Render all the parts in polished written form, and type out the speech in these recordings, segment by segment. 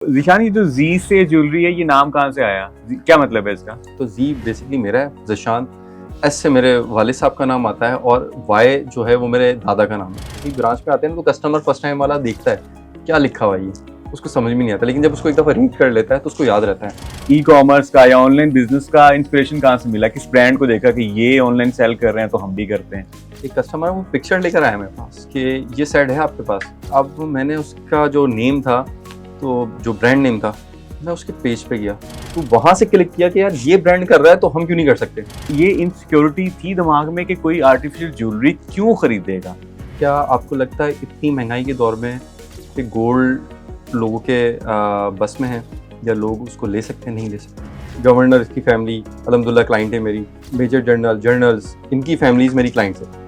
ज़ीशान, ये जो जी से ज्वेलरी है, ये नाम कहाँ से आया? क्या मतलब है इसका? तो जी बेसिकली मेरा है, ज़ीशान। एस से मेरे वालिद साहब का नाम आता है और वाई जो है वो मेरे दादा का नाम है। ब्रांच पे आते हैं ना तो कस्टमर फर्स्ट टाइम वाला देखता है क्या लिखा हुआ है ये, उसको समझ में नहीं आता, लेकिन जब उसको एक दफ़ा रीड कर लेता है तो उसको याद रहता है। ई कॉमर्स का या ऑनलाइन बिजनेस का इंस्पिरेशन कहाँ से मिला? किस ब्रांड को देखा कि ये ऑनलाइन सेल कर रहे हैं तो हम भी करते हैं? एक कस्टमर है वो पिक्चर लेकर आया मेरे पास कि ये सेट है आपके पास। अब मैंने उसका जो नेम था, तो जो ब्रांड नेम था, मैं उसके पेज पे गया तो वहाँ से क्लिक किया कि यार ये ब्रांड कर रहा है तो हम क्यों नहीं कर सकते। ये इनसिक्योरिटी थी दिमाग में कि कोई आर्टिफिशियल ज्वेलरी क्यों खरीदेगा? क्या आपको लगता है इतनी महंगाई के दौर में कि गोल्ड लोगों के बस में है, या लोग उसको ले सकते हैं? नहीं ले सकते। गवर्नर, इसकी फैमिली अल्हम्दुलिल्लाह क्लाइंट है मेरी, मेजर जर्नल्स इनकी फैमिलीज मेरी क्लाइंट्स है।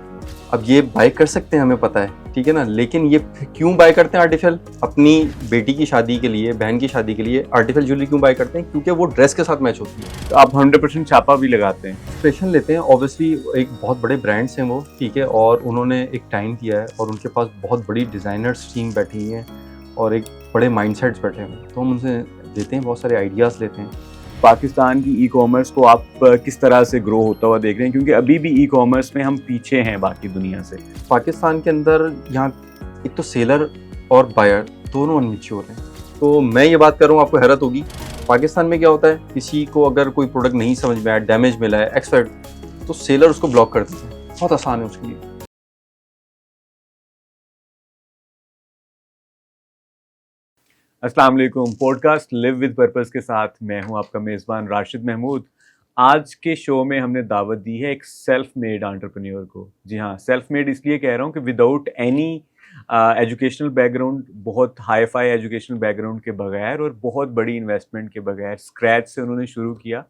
अब ये बाय कर सकते हैं, हमें पता है, ठीक है ना, लेकिन ये क्यों बाय करते हैं आर्टिफिशियल? अपनी बेटी की शादी के लिए, बहन की शादी के लिए आर्टिफिशियल ज्वेलरी क्यों बाय करते हैं? क्योंकि वो ड्रेस के साथ मैच होती है। तो आप 100% छापा भी लगाते हैं? इंस्पिरेशन लेते हैं, ऑब्वियसली एक बहुत बड़े ब्रांड्स हैं वो, ठीक है, और उन्होंने एक टाइम किया है और उनके पास बहुत बड़ी डिज़ाइनर्स टीम बैठी है और एक बड़े माइंडसेट्स बैठे हैं, तो हम उनसे देते हैं, बहुत सारे आइडियाज़ लेते हैं। पाकिस्तान की ई कॉमर्स को आप किस तरह से ग्रो होता हुआ देख रहे हैं, क्योंकि अभी भी ई कॉमर्स में हम पीछे हैं बाकी दुनिया से? पाकिस्तान के अंदर यहाँ एक तो सेलर और बायर दोनों अनमेच्योर हैं। तो मैं ये बात कर रहा हूँ, आपको हैरत होगी, पाकिस्तान में क्या होता है, किसी को अगर कोई प्रोडक्ट नहीं समझ में आया, डैमेज मिला है, एक्सपायर्ड, तो सेलर उसको ब्लॉक कर देते हैं। बहुत आसान है उसके लिए। अस्सलाम वालेकुम। पॉडकास्ट लिव विद पर्पस के साथ मैं हूं आपका मेज़बान राशिद महमूद। आज के शो में हमने दावत दी है एक सेल्फ मेड एंटरप्रेन्योर को। जी हाँ, सेल्फ मेड इसलिए कह रहा हूं कि विदाउट एनी एजुकेशनल बैकग्राउंड, बहुत हाई फाई एजुकेशनल बैकग्राउंड के बगैर और बहुत बड़ी इन्वेस्टमेंट के बगैर स्क्रैच से उन्होंने शुरू किया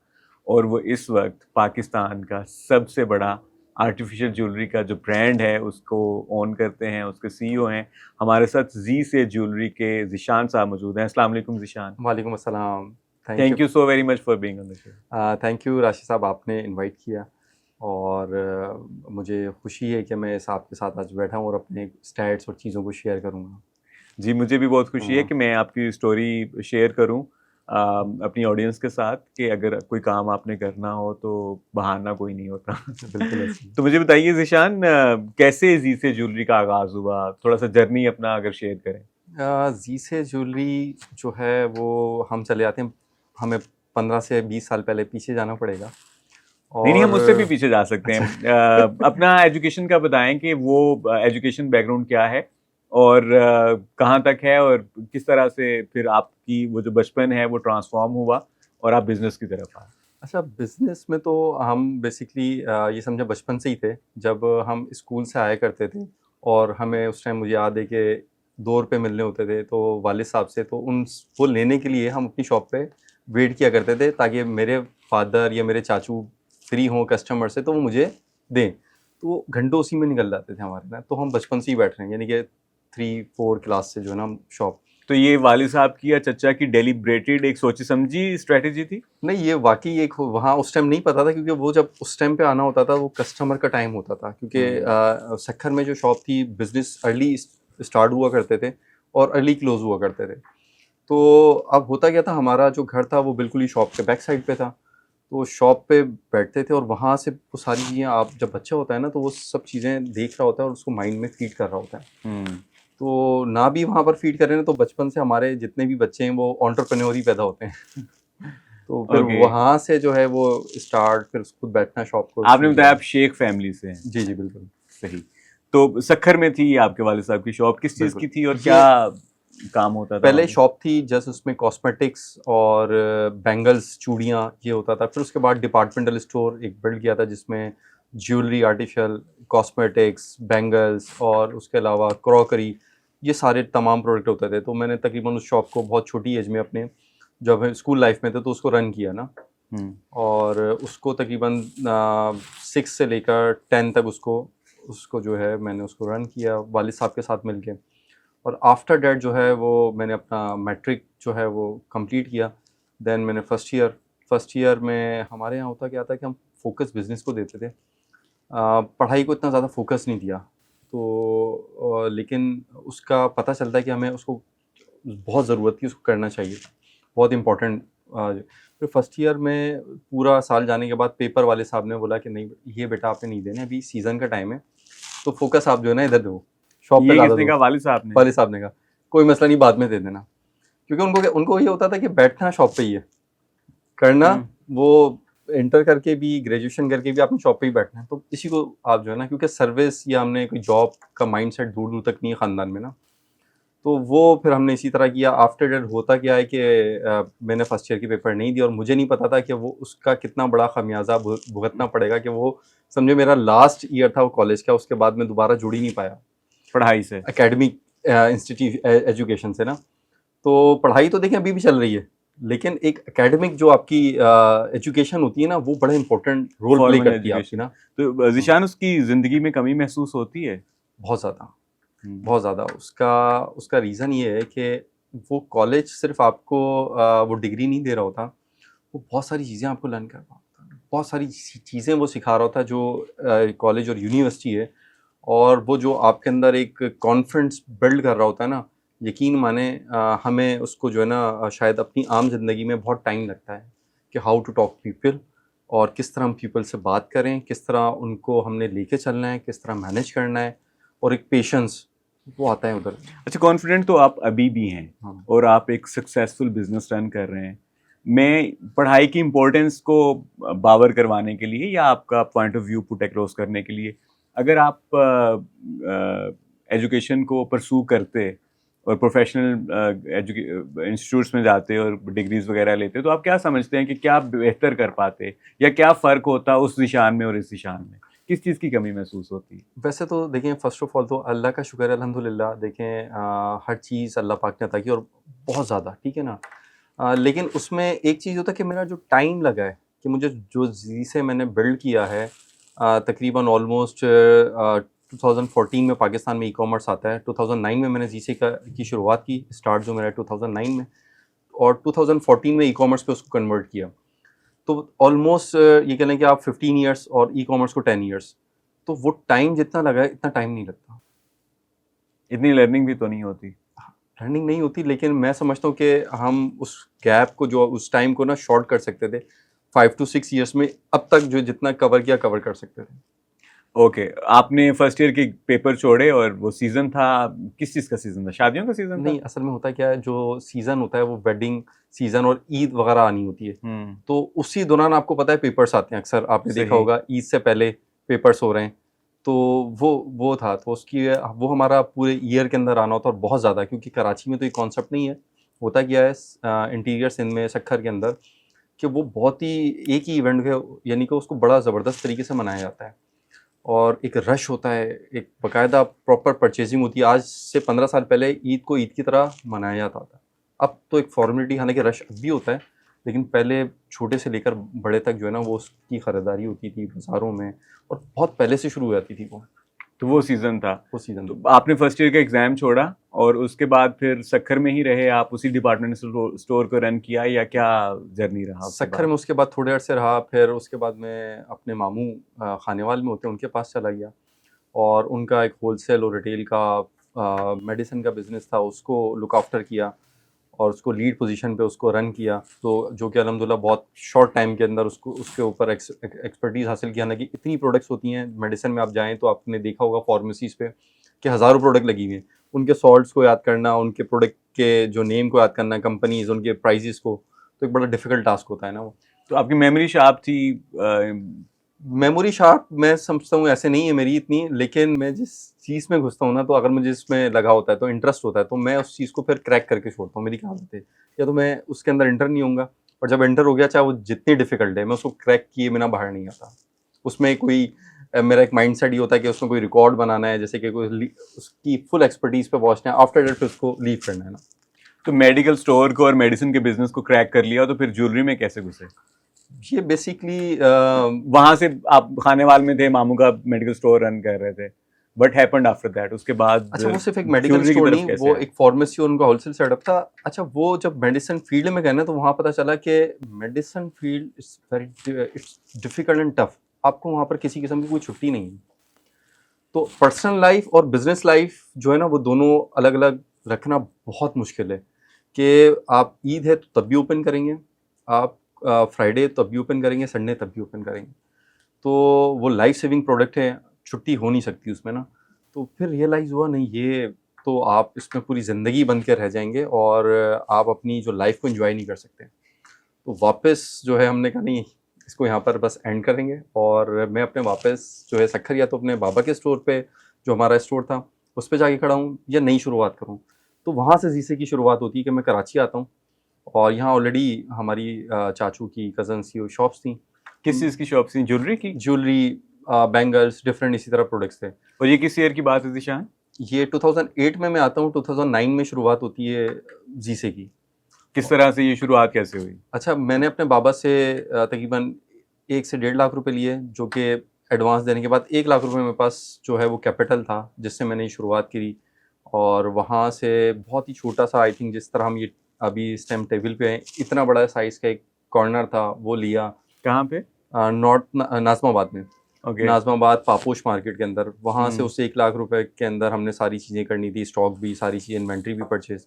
और वो इस वक्त पाकिस्तान का सबसे बड़ा आर्टिफिशियल ज्वेलरी का जो ब्रांड है उसको ओन करते हैं, उसके सीईओ हैं। हमारे साथ जी से ज्वेलरी के ज़ीशान साहब मौजूद हैं। अस्सलाम वालेकुम ज़ीशान। वालेकुम अस्सलाम। Thank you so very much for being on the show. Thank you राशि साहब, आपने इनवाइट किया और मुझे खुशी है कि मैं इस आपके साथ आज बैठा हूँ और अपने स्टैट्स और चीज़ों को शेयर करूँगा। जी, मुझे भी बहुत खुशी है कि मैं आपकी स्टोरी शेयर करूँ अपनी ऑडियंस के साथ, कि अगर कोई काम आपने करना हो तो बहाना कोई नहीं होता। बिल्कुल ऐसे ही। तो मुझे बताइए ज़ीशान, कैसे जी से ज्वेलरी का आगाज़ हुआ? थोड़ा-सा जर्नी अपना अगर शेयर करें। जी से ज्वेलरी जो है वो हम चले जाते हैं, हमें 15 से 20 साल पहले पीछे जाना पड़ेगा। नहीं, नहीं, हम उससे भी और पीछे जा सकते हैं। अच्छा अपना एजुकेशन का बताएँ कि वो एजुकेशन बैकग्राउंड क्या है और कहाँ तक है और किस तरह से फिर आपकी वो जो बचपन है वो ट्रांसफ़ॉर्म हुआ और आप बिज़नेस की तरफ आए? अच्छा, बिज़नेस में तो हम बेसिकली ये समझो बचपन से ही थे, जब हम स्कूल से आया करते थे और हमें उस टाइम मुझे याद है कि ₹2 मिलने होते थे, तो वालिद साहब से, तो उन वो लेने के लिए हम अपनी शॉप पे वेट किया करते थे ताकि मेरे फादर या मेरे चाचू फ्री हों कस्टमर से तो वो मुझे दें। तो घंटों उसी में निकल जाते थे हमारे ना, तो हम बचपन से ही बैठ रहे हैं, यानी कि 3-4 क्लास से जो है ना हम शॉप। तो ये वालिद साहब की या चचा की डेलिब्रेटेड एक सोची-समझी स्ट्रैटेजी थी? नहीं, ये वाक़ई एक वहाँ उस टाइम नहीं पता था, क्योंकि वो जब उस टाइम पे आना होता था वो कस्टमर का टाइम होता था, क्योंकि सक्खर में जो शॉप थी बिज़नेस अर्ली स्टार्ट हुआ करते थे और अर्ली क्लोज़ हुआ करते थे। तो अब होता क्या था, हमारा जो घर था वो बिल्कुल ही शॉप के बैक साइड पे था। तो शॉप पे बैठते थे और वहाँ से वो सारी चीज़ें, आप जब बच्चा होता है ना तो वो सब चीज़ें देख रहा होता है और उसको माइंड में फ़ीड कर रहा होता है। हुँ। तो ना भी वहाँ पर फ़ीड कर रहे हैं तो बचपन से हमारे जितने भी बच्चे हैं वो एंटरप्रेन्योर ही पैदा होते हैं। तो फिर ओके। वहाँ से जो है वो स्टार्ट, फिर खुद बैठना शॉप को आपने शुरू बताया किया। आप शेख फैमिली से हैं। जी, जी, बिल्कुल, सही। तो सक्खर में थी आपके वालिद साहब की शॉप, किस चीज़ बिल्कुल। की थी और ये क्या काम होता था वहाँ पहले पे? शॉप थी जस्ट, उसमें कॉस्मेटिक्स और बैंगल्स, चूड़ियाँ ये होता था। फिर उसके बाद डिपार्टमेंटल स्टोर एक बिल्ड किया था जिसमें ज्वेलरी, आर्टिफ़िशियल, कॉस्मेटिक्स, बैंगल्स और उसके अलावा क्रॉकरी, ये सारे तमाम प्रोडक्ट होते थे। तो मैंने तकरीबन उस शॉप को बहुत छोटी एज में, अपने जब हम स्कूल लाइफ़ में थे तो उसको रन किया ना। हुँ। और उसको तकरीबन 6 से लेकर 10 तक उसको उसको जो है मैंने उसको रन किया वालिद साहब के साथ मिलके। और आफ्टर डैट जो है वो मैंने अपना मैट्रिक जो है वो कंप्लीट किया। देन मैंने फर्स्ट ईयर में हमारे यहाँ होता क्या था कि हम फोकस बिज़नेस को देते थे। पढ़ाई को इतना ज़्यादा फोकस नहीं दिया। तो लेकिन उसका पता चलता है कि हमें उसको बहुत ज़रूरत थी, उसको करना चाहिए, बहुत इम्पोर्टेंट। फिर फर्स्ट ईयर में पूरा साल जाने के बाद पेपर वाले साहब ने बोला कि नहीं ये बेटा आपने नहीं देने, अभी सीज़न का टाइम है, तो फोकस आप जो है ना इधर दो, शॉप पे ये ज़्यादा किसने दो। कहा, वालिद साहब ने? वाले साहब ने कहा कोई मसला नहीं, बाद में दे देना, क्योंकि उनको ये होता था कि बैठना शॉप पे ही है, करना वो इंटर करके भी ग्रेजुएशन करके भी आपने शॉप पे ही बैठना है, तो इसी को आप जो है ना, क्योंकि सर्विस या हमने कोई जॉब का माइंडसेट दूर दूर तक नहीं है ख़ानदान में ना, तो वो फिर हमने इसी तरह किया। आफ्टर डेट होता क्या है कि मैंने फर्स्ट ईयर के पेपर नहीं दिया और मुझे नहीं पता था कि वो उसका कितना बड़ा खमियाजा भुगतना पड़ेगा, कि वो समझे मेरा लास्ट ईयर था वो कॉलेज का, उसके बाद मैं दोबारा जुड़ ही नहीं पाया पढ़ाई से? एकेडमिक इंस्टीट्यूट एजुकेशन से ना। तो पढ़ाई तो देखें अभी भी चल रही है, लेकिन एक एकेडमिक जो आपकी एजुकेशन होती है ना, वो बड़ा इंपॉर्टेंट रोल प्ले फॉर्मल करती है आपकी ना। तो जीशान, उसकी जिंदगी में कमी महसूस होती है? बहुत ज़्यादा, बहुत ज़्यादा। उसका रीज़न ये है कि वो कॉलेज सिर्फ आपको वो डिग्री नहीं दे रहा होता, वो बहुत सारी चीज़ें आपको लर्न कर रहा होता है, बहुत सारी चीज़ें वो सिखा रहा होता है जो कॉलेज और यूनिवर्सिटी है, और वो जो आपके अंदर एक कॉन्फिडेंस बिल्ड कर रहा होता है ना, यकीन माने हमें उसको जो है ना शायद अपनी आम ज़िंदगी में बहुत टाइम लगता है कि हाउ टू टॉक पीपल, और किस तरह हम पीपल से बात करें, किस तरह उनको हमने लेके चलना है, किस तरह मैनेज करना है, और एक पेशेंस वो आता है उधर। अच्छा, कॉन्फिडेंट तो आप अभी भी हैं, हाँ। और आप एक सक्सेसफुल बिजनेस रन कर रहे हैं। मैं पढ़ाई की इम्पोर्टेंस को बावर करवाने के लिए या आपका point of view put across करने के लिए, अगर आप एजुकेशन को परसू करते और प्रोफेशनल इंस्टीट्यूट्स में जाते और डिग्रीज वगैरह लेते, तो आप क्या समझते हैं कि क्या बेहतर कर पाते, या क्या फ़र्क होता उस निशान में और इस निशान में? किस चीज़ की कमी महसूस होती है? वैसे तो देखें, फ़र्स्ट ऑफ़ ऑल तो अल्लाह का शुक्र है अल्हम्दुलिल्लाह, देखें हर चीज़ अल्लाह पाक ने अता की, और बहुत ज़्यादा, ठीक है ना। लेकिन उसमें एक चीज़ होता है कि मेरा जो टाइम लगा है कि मुझे जो जिसे मैंने बिल्ड किया है, तकरीबन ऑलमोस्ट 2014 में पाकिस्तान में ई-कॉमर्स आता है, 2009 में मैंने जीसे की शुरुआत की, स्टार्ट जो मेरा 2009 में, और 2014 में ई-कॉमर्स पे उसको कन्वर्ट किया। तो ऑलमोस्ट ये कह लें कि आप 15 ईयर्स और ई-कॉमर्स को 10 ईयर्स, तो वो टाइम जितना लगा है इतना टाइम नहीं लगता। इतनी लर्निंग भी तो नहीं होती? लर्निंग नहीं होती, लेकिन मैं समझता हूँ कि हम उस गैप को, जो उस टाइम को ना शॉर्ट कर सकते थे 5 to 6 ईयर्स में, अब तक जो जितना कवर किया कवर कर सकते थे। ओके, आपने फर्स्ट ईयर के पेपर छोड़े और वो सीजन था, किस चीज़ का सीजन था? शादियों का सीजन था? नहीं, असल में होता क्या है, जो सीज़न होता है वो वेडिंग सीज़न और ईद वगैरह आनी होती है, तो उसी दौरान आपको पता है पेपर्स आते हैं, अक्सर आपने देखा सही। होगा ईद से पहले पेपर्स हो रहे हैं। तो वो था, तो उसकी वो हमारा पूरे ईयर के अंदर आना होता है, और बहुत ज़्यादा, क्योंकि कराची में तो ये कॉन्सेप्ट नहीं है। होता क्या है इंटीरियर सिंध में सक्खर के अंदर, कि वो बहुत ही एक ही इवेंट है, यानी कि उसको बड़ा ज़बरदस्त तरीके से मनाया जाता है, और एक रश होता है, एक बाकायदा प्रॉपर परचेजिंग होती है। आज से 15 साल पहले ईद को ईद की तरह मनाया जाता था, अब तो एक फॉर्मेलिटी, हालांकि रश अब भी होता है, लेकिन पहले छोटे से लेकर बड़े तक जो है ना वो उसकी ख़रीदारी होती थी बाज़ारों में, और बहुत पहले से शुरू हो जाती थी तो वो सीजन था। वो सीज़न। तो आपने फर्स्ट ईयर का एग्जाम छोड़ा और उसके बाद फिर सक्खर में ही रहे आप, उसी डिपार्टमेंट स्टोर को रन किया, या क्या जर्नी रहा उसके सक्खर बाद? में उसके बाद थोड़े अरसे रहा, फिर उसके बाद मैं अपने मामू खानेवाल में होते हैं उनके पास चला गया, और उनका एक होलसेल और रिटेल का मेडिसिन का बिज़नेस था, उसको लुक आफ्टर किया, और उसको लीड पोजीशन पे उसको रन किया, तो जो कि अल्हम्दुलिल्लाह बहुत शॉर्ट टाइम के अंदर उसको उसके ऊपर एक्सपर्टीज़ हासिल किया। ना कि इतनी प्रोडक्ट्स होती हैं मेडिसिन में, आप जाएँ तो आपने देखा होगा फार्मेसीज़ पे कि हज़ारों प्रोडक्ट लगी हुई हैं, उनके सॉल्ट्स को याद करना, उनके प्रोडक्ट के जो नेम को याद करना, कंपनीज़, उनके प्राइजेस को, तो एक बड़ा डिफ़िकल्ट टास्क होता है ना वो। तो आपकी मेमोरी शार्प थी? मेमोरी शार्प मैं समझता हूँ ऐसे नहीं है मेरी इतनी, लेकिन मैं जिस चीज़ में घुसता हूँ ना, तो अगर मुझे इसमें लगा होता है, तो इंटरेस्ट होता है, तो मैं उस चीज़ को फिर क्रैक करके छोड़ता हूँ। मेरी कहावत है, या तो मैं उसके अंदर एंटर नहीं होऊंगा, और जब एंटर हो गया, चाहे वो जितनी डिफिकल्ट है, मैं उसको क्रैक किए बिना बाहर नहीं आता। उसमें कोई मेरा एक माइंड सेट ये होता है कि उसमें कोई रिकॉर्ड बनाना है, जैसे कि कोई उसकी फुल एक्सपर्टीज पे पहुंचना है, आफ्टर दैट फिर उसको लीव करना है ना। तो मेडिकल स्टोर को और मेडिसिन के बिजनेस को क्रैक कर लिया, तो फिर ज्वेलरी में कैसे घुसे? ये बेसिकली वहां से आप खानेवाल में थे, मामू का मेडिकल स्टोर रन कर रहे थे, बट हैपेंड आफ्टर दैट? उसके बाद अच्छा, वो सिर्फ एक मेडिकल ज्वेलरी की स्टोर तरफ नहीं, कैसे वो आए? एक फार्मेसी और उनका होलसेल सेटअप था। अच्छा, वो जब मेडिसिन फील्ड में गए ना, तो वहाँ पता चला कि medicine field it's difficult and tough. आपको वहाँ पर किसी किस्म की कोई छुट्टी नहीं है, तो पर्सनल लाइफ और बिजनेस लाइफ जो है ना, वो दोनों अलग अलग रखना बहुत मुश्किल है। कि आप ईद है तो तब भी ओपन करेंगे, आप फ्राइडे तब भी ओपन करेंगे, संडे तब भी ओपन करेंगे। तो वो लाइफ सेविंग प्रोडक्ट है, छुट्टी हो नहीं सकती उसमें ना। तो फिर रियलाइज़ हुआ नहीं, ये तो आप इसमें पूरी ज़िंदगी बन के रह जाएँगे और आप अपनी जो लाइफ़ को एन्जॉय नहीं कर सकते। तो वापस जो है हमने कहा नहीं, इसको यहाँ पर बस एंड करेंगे और मैं अपने वापस जो है सक्खर या तो अपने बाबा के स्टोर पे, जो हमारा स्टोर था, उस पे जाके खड़ा हूँ या नई शुरुआत करूँ। तो वहाँ से जीसे की शुरुआत होती है कि मैं कराची आता हूँ और यहाँ ऑलरेडी हमारी चाचू की, कज़न्स की वो शॉप्स थी। किस चीज़ की शॉप थी? ज्वेलरी की? ज्वेलरी, बैंगल्स, डिफरेंट इसी तरह प्रोडक्ट्स थे। और ये किस ईयर की बात है ज़ीशान? ये 2008 में मैं आता हूँ, 2009 में शुरुआत होती है जीसे की। किस तरह से ये शुरुआत कैसे हुई? अच्छा, मैंने अपने बाबा से तकरीबन 1 से 1.5 लाख रुपए लिए, जो कि एडवांस देने के बाद 1 लाख रुपए मेरे पास जो है वो कैपिटल था, जिससे मैंने ये शुरुआत करी। और वहाँ से बहुत ही छोटा-सा, आई थिंक जिस तरह हम ये अभी इस टाइम टेबल पे हैं, इतना बड़ा साइज़ का एक कॉर्नर था, वो लिया। कहाँ पे? नॉर्थ नाज़िमाबाद में। ओके। नाज़िमाबाद पापोश मार्केट के अंदर, वहाँ से हम्म। उससे 1 लाख रुपए के अंदर हमने सारी चीज़ें करनी थी, स्टॉक भी, सारी चीज़ें, इन्वेंट्री भी परचेज़।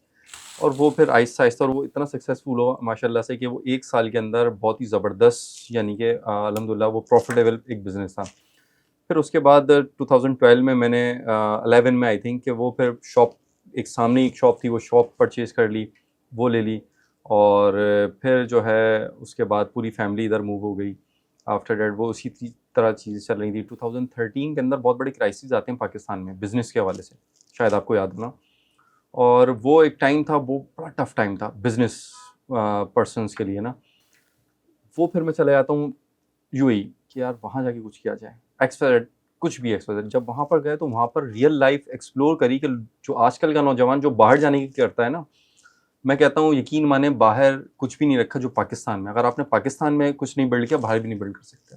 और वो फिर आहिस्ता-आहिस्ता, और वो इतना सक्सेसफुल हुआ माशाल्लाह से कि वो 1 साल के अंदर बहुत ही ज़बरदस्त, यानी कि अल्हम्दुलिल्लाह वो प्रॉफ़िटेबल एक बिज़नेस था। फिर उसके बाद 2012 में मैंने 11 में आई थिंक कि वो फिर शॉप, एक सामने ही एक शॉप थी, वो शॉप परचेज़ कर ली, वो ले ली। और फिर जो है उसके बाद पूरी फैमिली इधर मूव हो गई। आफ्टर दैट वो उसी तरह चीज़ें चल रही थी। 2013 के अंदर बहुत बड़े क्राइसिस आते हैं पाकिस्तान में बिज़नेस के हवाले से, शायद आपको याद हो ना। और वो एक टाइम था, वो बड़ा टफ टाइम था बिज़नेस पर्सन्स के लिए ना। वो फिर मैं चला जाता हूँ यूएई कि यार वहाँ जाके कुछ किया जाए, एक्सवाइजेड, कुछ भी एक्सवाइजेड। जब वहाँ पर गए तो वहाँ पर रियल लाइफ एक्सप्लोर करी कि जो आजकल का नौजवान जो बाहर जाने की करता है ना, मैं कहता हूँ यकीन माने बाहर कुछ भी नहीं रखा जो पाकिस्तान में। अगर आपने पाकिस्तान में कुछ नहीं बिल्ड किया, बाहर भी नहीं बिल्ड कर सकते।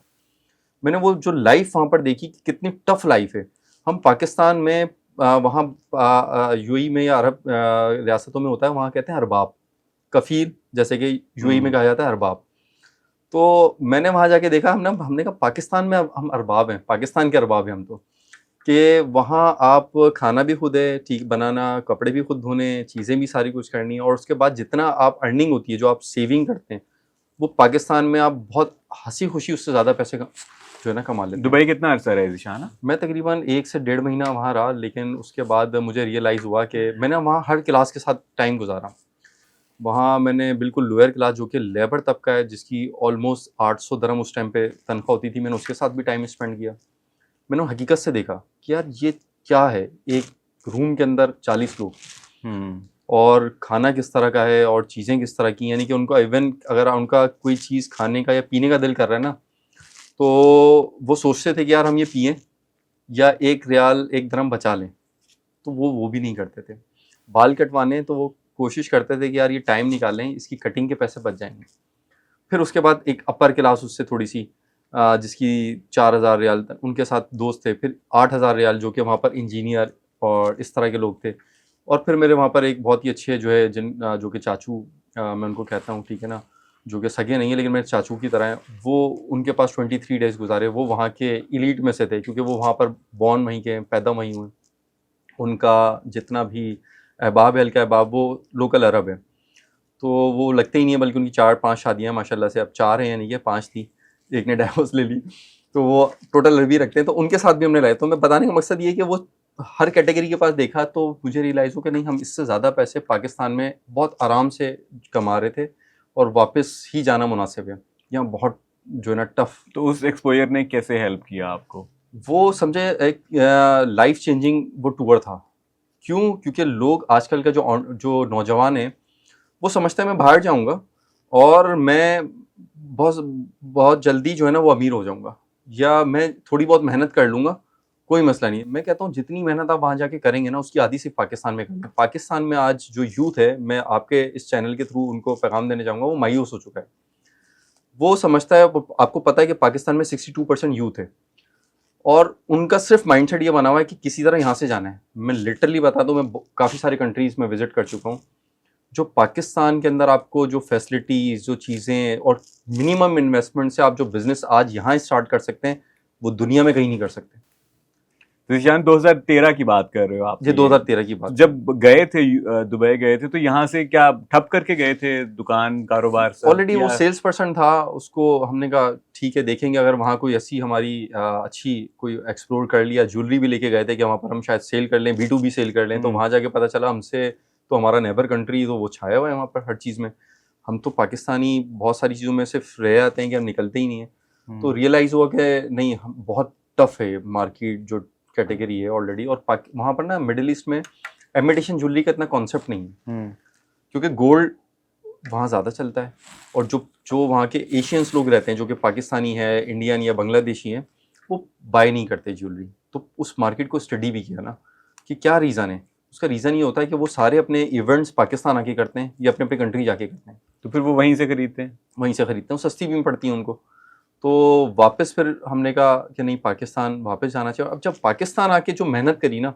मैंने वो जो लाइफ वहाँ पर देखी कि कितनी टफ लाइफ है। हम पाकिस्तान में वहाँ यूएई में या अरब रियासतों में होता है, वहाँ कहते हैं अरबाब, कफ़ील, जैसे कि यूएई में कहा जाता है अरबाब। तो मैंने वहाँ जाके देखा, हमने कहा पाकिस्तान में अब हम अरबाब हैं, पाकिस्तान के अरबाब हैं हम तो। कि वहाँ आप खाना भी खुद है ठीक बनाना, कपड़े भी खुद धोने, चीज़ें भी सारी कुछ करनी है, और उसके बाद जितना आप अर्निंग होती है, जो आप सेविंग करते हैं, वो पाकिस्तान में आप बहुत हँसी-खुशी उससे ज़्यादा पैसे जो है ना कमा लेते हैं। दुबई कितना अर्सा रहे ज़ीशान? मैं तकरीबन 1 से 1.5 महीना वहाँ रहा, लेकिन उसके बाद मुझे रियलाइज़ हुआ कि मैंने वहाँ हर क्लास के साथ टाइम गुज़ारा। वहाँ मैंने बिल्कुल लोअर क्लास, जो कि लेबर तबका है, जिसकी ऑलमोस्ट 800 दिरहम उस टाइम पे तनख्वाह होती थी, मैंने उसके साथ भी टाइम स्पेंड किया। मैंने वो हकीकत से देखा कि यार ये क्या है, एक रूम के अंदर 40 लोग, और खाना किस तरह का है और चीज़ें किस तरह की, यानी कि उनको इवन अगर उनका कोई चीज़ खाने का या पीने का दिल कर रहा है ना, तो वो सोचते थे कि यार हम ये पिएँ या 1 रियाल 1 दिरहम बचा लें, तो वो भी नहीं करते थे। बाल कटवाने तो वो कोशिश करते थे कि यार ये टाइम निकालें, इसकी कटिंग के पैसे बच जाएँगे। फिर उसके बाद एक अपर क्लास उससे थोड़ी-सी जिसकी 4000 रियाल उनके साथ दोस्त थे, फिर 8000 रियाल जो कि वहाँ पर इंजीनियर और इस तरह के लोग थे। और फिर मेरे वहाँ पर एक बहुत ही अच्छे जो है जो कि चाचू, मैं उनको कहता हूँ, ठीक है ना, जो कि सगे नहीं है लेकिन मेरे चाचू की तरह हैं। वो उनके पास 23 डेज़ गुज़ारे, वो वहाँ के एलीट में से थे, क्योंकि वो वहाँ पर बॉर्न वहीं के हैं, पैदा वहीं हुए। उनका जितना भी अहबाब है, हल्का अहबाब, वो लोकल अरब है। तो वो लगते ही नहीं है, बल्कि उनकी 4-5 शादियाँ माशाल्लाह से, अब 4 हैं यानी कि 5 थी, एक ने डाइवोर्स ले ली, तो वो टोटल अरबी रखते हैं। तो उनके साथ भी हमने रहे। तो मैं बताने का मकसद ये है कि वो हर कैटेगरी के पास देखा, तो मुझे रियलाइज़ हुआ कि नहीं, हम इससे ज़्यादा पैसे पाकिस्तान में बहुत आराम से कमा रहे थे और वापस ही जाना मुनासिब है। यहाँ बहुत जो है ना टफ। तो उस एक्सपोजर ने कैसे हेल्प किया आपको? वो समझे एक लाइफ चेंजिंग वो टूर था। क्यों? क्योंकि लोग आजकल का जो नौजवान है, वो समझता है मैं बाहर जाऊँगा और मैं बहुत बहुत जल्दी जो है ना वो अमीर हो जाऊँगा, या मैं थोड़ी बहुत मेहनत कर लूँगा, कोई मसला नहीं है। मैं कहता हूँ जितनी मेहनत आप वहाँ जाके करेंगे ना, उसकी आधी सिर्फ पाकिस्तान में करेंगे। पाकिस्तान में आज जो यूथ है, मैं आपके इस चैनल के थ्रू उनको पैगाम देना चाहूँगा, वो मायूस हो चुका है। वो समझता है, आपको पता है कि पाकिस्तान में 62% यूथ है, और उनका सिर्फ माइंडसेट ये बना हुआ है कि किसी तरह यहाँ से जाना है। मैं लिटरली बता दूँ, मैं काफ़ी सारी कंट्रीज़ में विज़िट कर चुका हूँ। जो पाकिस्तान के अंदर आपको जो फैसिलिटीज़, जो चीज़ें और मिनिमम इन्वेस्टमेंट से आप जो बिज़नेस आज यहाँ स्टार्ट कर सकते हैं, वो दुनिया में कहीं नहीं कर सकते। तो ईशान 2013 की बात कर रहे हो आप? ये 2013 की बात। जब गए थे दुबई गए थे तो यहाँ से क्या ठप करके गए थे दुकान कारोबार सब? ऑलरेडी वो सेल्स पर्सन था, उसको हमने कहा ठीक है देखेंगे, अगर वहाँ कोई ऐसी हमारी अच्छी कोई एक्सप्लोर कर लिया, ज्वेलरी भी लेके गए थे कि वहाँ पर हम शायद सेल कर लें, B2B सेल कर लें, तो वहाँ जाके पता चला हमसे तो हमारा नेबर कंट्री तो वो छाया हुआ है वहाँ पर हर चीज़ में। हम तो पाकिस्तानी बहुत सारी चीज़ों में सिर्फ रह जाते हैं कि हम निकलते ही नहीं है। तो रियलाइज़ हुआ कि नहीं, हम बहुत टफ है मार्केट जो कैटेगरी है ऑलरेडी। और वहाँ पर ना मिडिल ईस्ट में इमिटेशन ज्वेलरी का इतना कॉन्सेप्ट नहीं है, क्योंकि गोल्ड वहाँ ज़्यादा चलता है। और जो वहाँ के एशियंस लोग रहते हैं, जो कि पाकिस्तानी है, इंडियन या बांग्लादेशी हैं, वो बाय नहीं करते ज्वेलरी। तो उस मार्केट को स्टडी भी किया ना कि क्या रीज़न है। उसका रीज़न ये होता है कि वो सारे अपने इवेंट्स पाकिस्तान आके करते हैं या अपने अपने कंट्री जाके करते हैं, तो फिर वो वहीं से खरीदते हैं? वहीं से खरीदते हैं, सस्ती भी पड़ती है उनको। तो वापस फिर हमने कहा कि नहीं, पाकिस्तान वापस जाना चाहिए। अब जब पाकिस्तान आके जो मेहनत करी ना,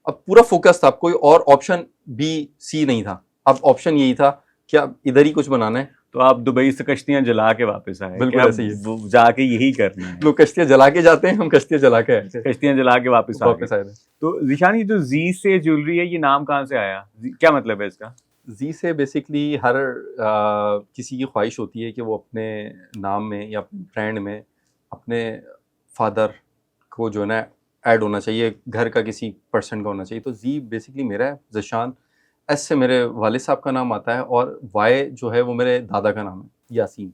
अब पूरा फोकस था, अब कोई और ऑप्शन B, C नहीं था, अब ऑप्शन यही था कि अब इधर ही कुछ बनाना है। तो आप दुबई से कश्तियां जला के वापस आए? बिल्कुल क्या ऐसे ही है। वो जाके यही करना है? लोग कश्तियाँ जला के जाते हैं, हम कश्तियाँ जला के आए थे। कश्तियां जला के वापस आ गए। आए थे। तो ज़ीशान, ये जो जी से ज्वेलरी है, ये नाम कहाँ से आया? क्या मतलब है इसका? जी से बेसिकली हर किसी की ख्वाहिश होती है कि वो अपने नाम में या अपने ब्रांड में अपने फादर को जो है ना ऐड होना चाहिए, घर का किसी पर्सन का होना चाहिए। तो जी बेसिकली मेरा है, ज़ीशान। एस से मेरे वालिद साहब का नाम आता है, और वाई जो है वो मेरे दादा का नाम है, यासीन।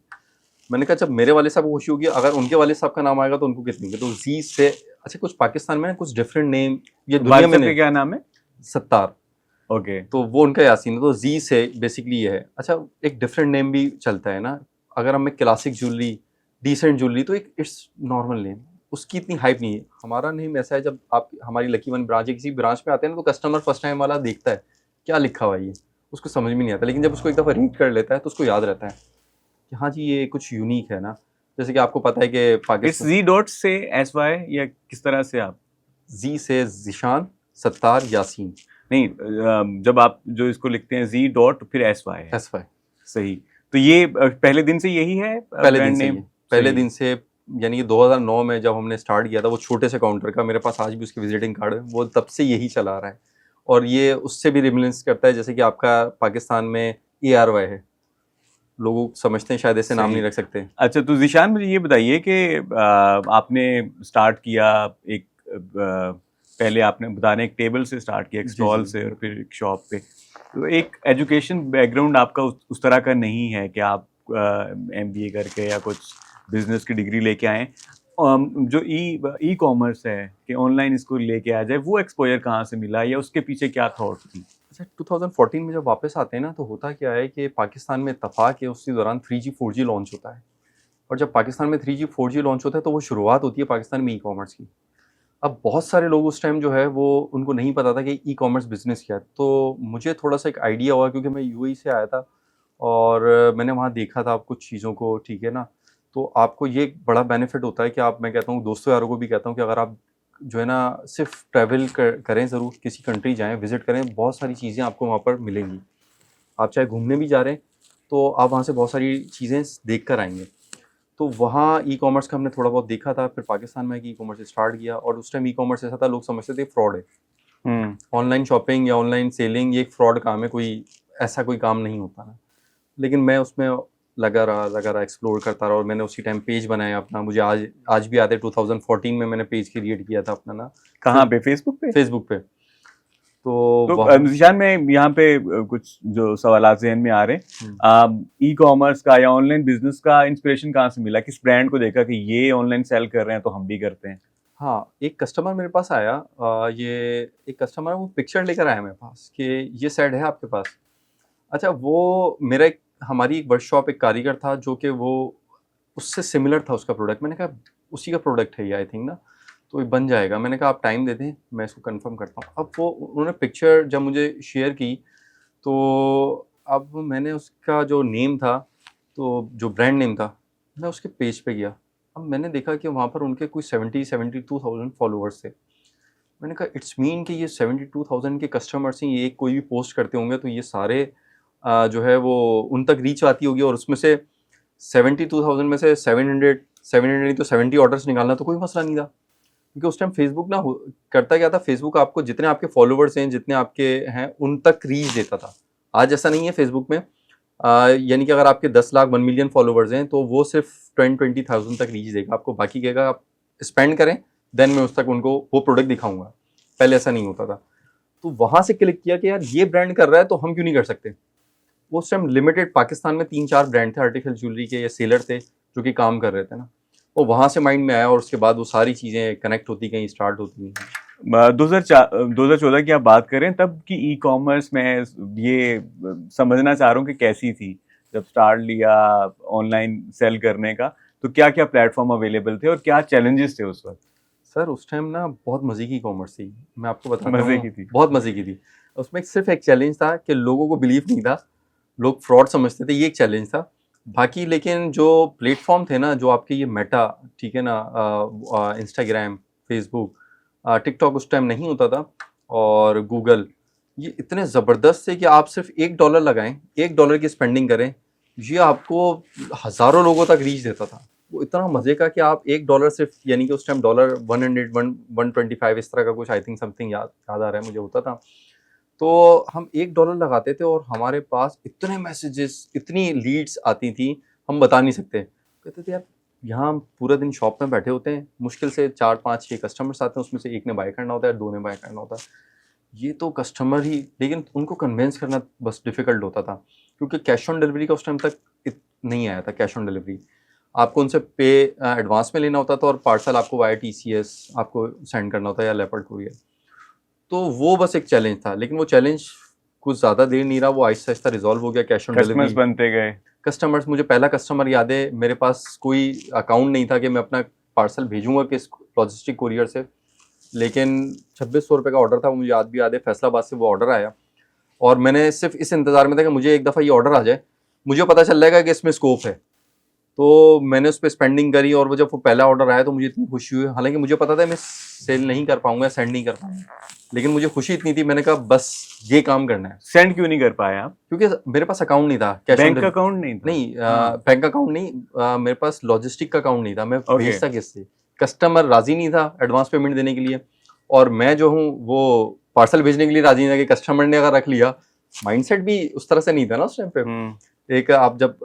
मैंने कहा जब मेरे वालिद साहब को खुशी होगी, अगर उनके वालिद साहब का नाम आएगा तो उनको कितनी होगी। तो जी से अच्छा, कुछ पाकिस्तान में ना कुछ डिफरेंट नेम, ये दुनिया में नहीं। क्या नाम है? सत्तार। ओके। तो वो उनका यासीन है। तो जी से बेसिकली ये है। अच्छा, एक डिफरेंट नेम भी चलता है ना, अगर हमें क्लासिक ज्वेलरी, डिसेंट ज्वेलरी, तो एक इट्स नॉर्मल नेम, उसकी इतनी हाइप नहीं है। हमारा नेम ऐसा है, जब आप हमारी लकी वन ब्रांच है, किसी ब्रांच पे आते हैं ना, तो कस्टमर फर्स्ट टाइम वाला देखता है क्या लिखा हुआ है, ये उसको समझ में नहीं आता, लेकिन जब उसको एक दफ़ा रीड कर लेता है तो उसको याद रहता है कि हाँ जी ये कुछ यूनिक है ना। जैसे कि आपको पता है कि इस पाकिस्तान जी डॉट से SY या किस तरह से आप? जी से ज़ीशान, सत्तार, यासीन। नहीं, जब आप जो इसको लिखते हैं जी डॉट फिर SY है। SY। सही। तो ये पहले दिन से यही है पहले दिन ब्रांड से नेम? ही है। पहले दिन से, यानी कि 2009 में जब हमने स्टार्ट किया था, वो छोटे से काउंटर का, मेरे पास आज भी उसकी विजिटिंग कार्ड है, वो तब से यही चला आ रहा है। और ये उससे भी रिमिलेंस करता है, जैसे कि आपका पाकिस्तान में ARY है, लोग समझते हैं शायद ऐसे नाम नहीं रख सकते। अच्छा, तो ज़ीशान मुझे ये बताइए कि आपने स्टार्ट किया एक पहले आपने बताने एक टेबल से स्टार्ट किया, एक स्टॉल से, और फिर एक शॉप पे। तो एक एजुकेशन बैकग्राउंड आपका उस तरह का नहीं है कि आप MBA करके या कुछ बिजनेस की डिग्री लेके आए। जो ई कॉमर्स है कि ऑनलाइन इसको लेके आ जाए, वो एक्सपोजर कहाँ से मिला या उसके पीछे क्या थॉट थी? अच्छा, 2014 में जब वापस आते हैं ना, तो होता क्या है कि पाकिस्तान में इत्तफाक है, उसी दौरान 3G 4G लॉन्च होता है। और जब पाकिस्तान में 3G 4G लॉन्च होता है, तो वो शुरुआत होती है पाकिस्तान में ई कॉमर्स की। अब बहुत सारे लोग उस टाइम जो है वो, उनको नहीं पता था कि ई कॉमर्स बिजनेस क्या है। तो मुझे थोड़ा सा एक आइडिया हुआ, क्योंकि मैं UAE से आया था और मैंने वहाँ देखा था कुछ चीज़ों को, ठीक है ना। तो आपको ये एक बड़ा बेनिफिट होता है कि आप, मैं कहता हूँ दोस्तों यारों को भी कहता हूँ कि अगर आप जो है ना सिर्फ ट्रैवल करें, ज़रूर किसी कंट्री जाएं, विज़िट करें, बहुत सारी चीज़ें आपको वहाँ पर मिलेंगी। आप चाहे घूमने भी जा रहे हैं तो आप वहाँ से बहुत सारी चीज़ें देख कर आएंगे। तो वहाँ ई कॉमर्स का हमने थोड़ा बहुत देखा था। फिर पाकिस्तान में ई कॉमर्स स्टार्ट किया, और उस टाइम ई कॉमर्स ऐसा था, लोग समझते थे फ्रॉड है। ऑनलाइन शॉपिंग या ऑनलाइन सेलिंग ये एक फ्रॉड काम है, कोई ऐसा कोई काम नहीं होता ना। लेकिन मैं उसमें लगा रहा, एक्सप्लोर करता रहा, और मैंने उसी टाइम पेज बनाया अपना। मुझे आज भी याद है, 2014 में मैंने पेज क्रिएट किया था अपना ना। कहाँ पे? फेसबुक पे? फेसबुक पे। तो ज़ीशान, में यहाँ पे कुछ जो सवालात ज़हन में आ रहे हैं, ई कॉमर्स का या ऑनलाइन बिजनेस का इंस्पिरेशन कहाँ से मिला? किस ब्रांड को देखा कि ये ऑनलाइन सेल कर रहे हैं तो हम भी करते हैं? हाँ, एक कस्टमर मेरे पास आया, ये एक कस्टमर, वो पिक्चर लेकर आया मेरे पास कि ये सेट है आपके पास। अच्छा, वो मेरा हमारी एक वर्कशॉप, एक कारीगर था जो कि वो उससे सिमिलर था उसका प्रोडक्ट। मैंने कहा उसी का प्रोडक्ट है ये, आई थिंक ना, तो ये बन जाएगा। मैंने कहा आप टाइम दे दें, मैं इसको कंफर्म करता हूँ। अब वो उन्होंने पिक्चर जब मुझे शेयर की, तो अब मैंने उसका जो नेम था, तो जो ब्रांड नेम था, मैं उसके पेज पे गया। अब मैंने देखा कि वहाँ पर उनके कोई 72,000 फॉलोअर्स थे। मैंने कहा इट्स मीन कि ये 72,000 के कस्टमर्स हैं, ये कोई भी पोस्ट करते होंगे तो ये सारे जो है वो उन तक रीच आती होगी, और उसमें से 72,000 में से 700 नहीं तो 70 ऑर्डर्स निकालना तो कोई मसला नहीं था। क्योंकि उस टाइम फेसबुक ना करता क्या था, फेसबुक आपको जितने आपके फॉलोवर्स हैं, जितने आपके हैं, उन तक रीच देता था। आज ऐसा नहीं है फेसबुक में। यानी कि अगर आपके 10 लाख 1 मिलियन फॉलोवर्स हैं तो वो सिर्फ 20,000 तक रीच देगा आपको, बाकी कहेगा आप स्पेंड करें, देन मैं उस तक उनको वो प्रोडक्ट दिखाऊंगा। पहले ऐसा नहीं होता था। तो वहां से क्लिक किया कि यार ये ब्रांड कर रहा है तो हम क्यों नहीं कर सकते। वो उस टाइम लिमिटेड पाकिस्तान में 3-4 ब्रांड थे आर्टिफिशियल ज्वेलरी के या सेलर थे जो कि काम कर रहे थे ना। वो वहाँ से माइंड में आया और उसके बाद वो सारी चीज़ें कनेक्ट होती गई, स्टार्ट होती गई। 2014 की आप बात करें तब की ई कॉमर्स में ये समझना चाह रहा हूँ कि कैसी थी जब स्टार्ट लिया ऑनलाइन सेल करने का, तो क्या क्या प्लेटफॉर्म अवेलेबल थे और क्या चैलेंजेस थे उस वक्त? सर उस टाइम ना बहुत मज़े की कॉमर्स थी, मैं आपको बताता मजे हूँ। की थी। बहुत मज़े की थी। उसमें सिर्फ एक चैलेंज था कि लोगों को बिलीव नहीं था, लोग फ्रॉड समझते थे, ये एक चैलेंज था। बाकी लेकिन जो प्लेटफॉर्म थे ना, जो आपके ये मेटा, ठीक है ना, इंस्टाग्राम, फेसबुक, टिकटॉक उस टाइम नहीं होता था, और गूगल, ये इतने ज़बरदस्त थे कि आप सिर्फ $1 लगाएं, $1 की स्पेंडिंग करें, ये आपको हज़ारों लोगों तक रीच देता था। वो इतना मज़े का कि आप $1 सिर्फ, यानी कि उस टाइम डॉलर 125 इस तरह का कुछ, आई थिंक समथिंग याद आ रहा है मुझे, होता था। तो हम $1 लगाते थे और हमारे पास इतने मैसेजेस, इतनी लीड्स आती थी, हम बता नहीं सकते। कहते थे यार यहाँ हम पूरा दिन शॉप में बैठे होते हैं, मुश्किल से 4-5-6 कस्टमर्स आते हैं, उसमें से एक ने बाय करना होता है, 2 ने बाय करना होता है। ये तो कस्टमर ही, लेकिन उनको कन्विंस करना बस डिफ़िकल्ट होता था, क्योंकि कैश ऑन डिलीवरी का उस टाइम तक नहीं आया था। कैश ऑन डिलीवरी आपको उनसे पे एडवांस में लेना होता था, और पार्सल आपको वाया TCS आपको सेंड करना होता है या लेपर्ड कुरियर। तो वो बस एक चैलेंज था, लेकिन वो चैलेंज कुछ ज़्यादा देर नहीं रहा, वो आहिस्ता-आहिस्ता रिज़ॉल्व हो गया। कैश ऑन कस्टमर्स डिलीवरी, बनते गए। कस्टमर्स, मुझे पहला कस्टमर याद है, मेरे पास कोई अकाउंट नहीं था कि मैं अपना पार्सल भेजूँगा किस लॉजिस्टिक कुरियर से, लेकिन ₹2600 का ऑर्डर था, वो मुझे आज भी याद है। फैसलाबाद से वो ऑर्डर आया और मैंने सिर्फ इस इंतज़ार में था कि मुझे एक दफ़ा ये ऑर्डर आ जाए, मुझे पता चल जाएगा कि इसमें स्कोप है। तो मैंने उस पे स्पेंडिंग करी, और वो जब वो पहला ऑर्डर आया तो मुझे इतनी खुशी हुई। हालाँकि मुझे पता था मैं सेल नहीं कर पाऊँगा, सेंड नहीं कर पाऊँगा, लेकिन मुझे खुशी इतनी थी, मैंने कहा बस ये काम करना है। सेंड क्यों नहीं कर पाए आप? क्योंकि मेरे पास अकाउंट नहीं था, cash on bank delivery account नहीं था? नहीं, हाँ। बैंक अकाउंट नहीं, मेरे पास लॉजिस्टिक का अकाउंट नहीं था, मैं ओके। भेजता किससे? कस्टमर राज़ी नहीं था एडवांस पेमेंट देने के लिए, और मैं जो हूँ वो पार्सल भेजने के लिए राज़ी नहीं था। कि कस्टमर ने अगर रख लिया, माइंडसेट भी उस तरह से नहीं था ना उस टाइम पे। एक आप जब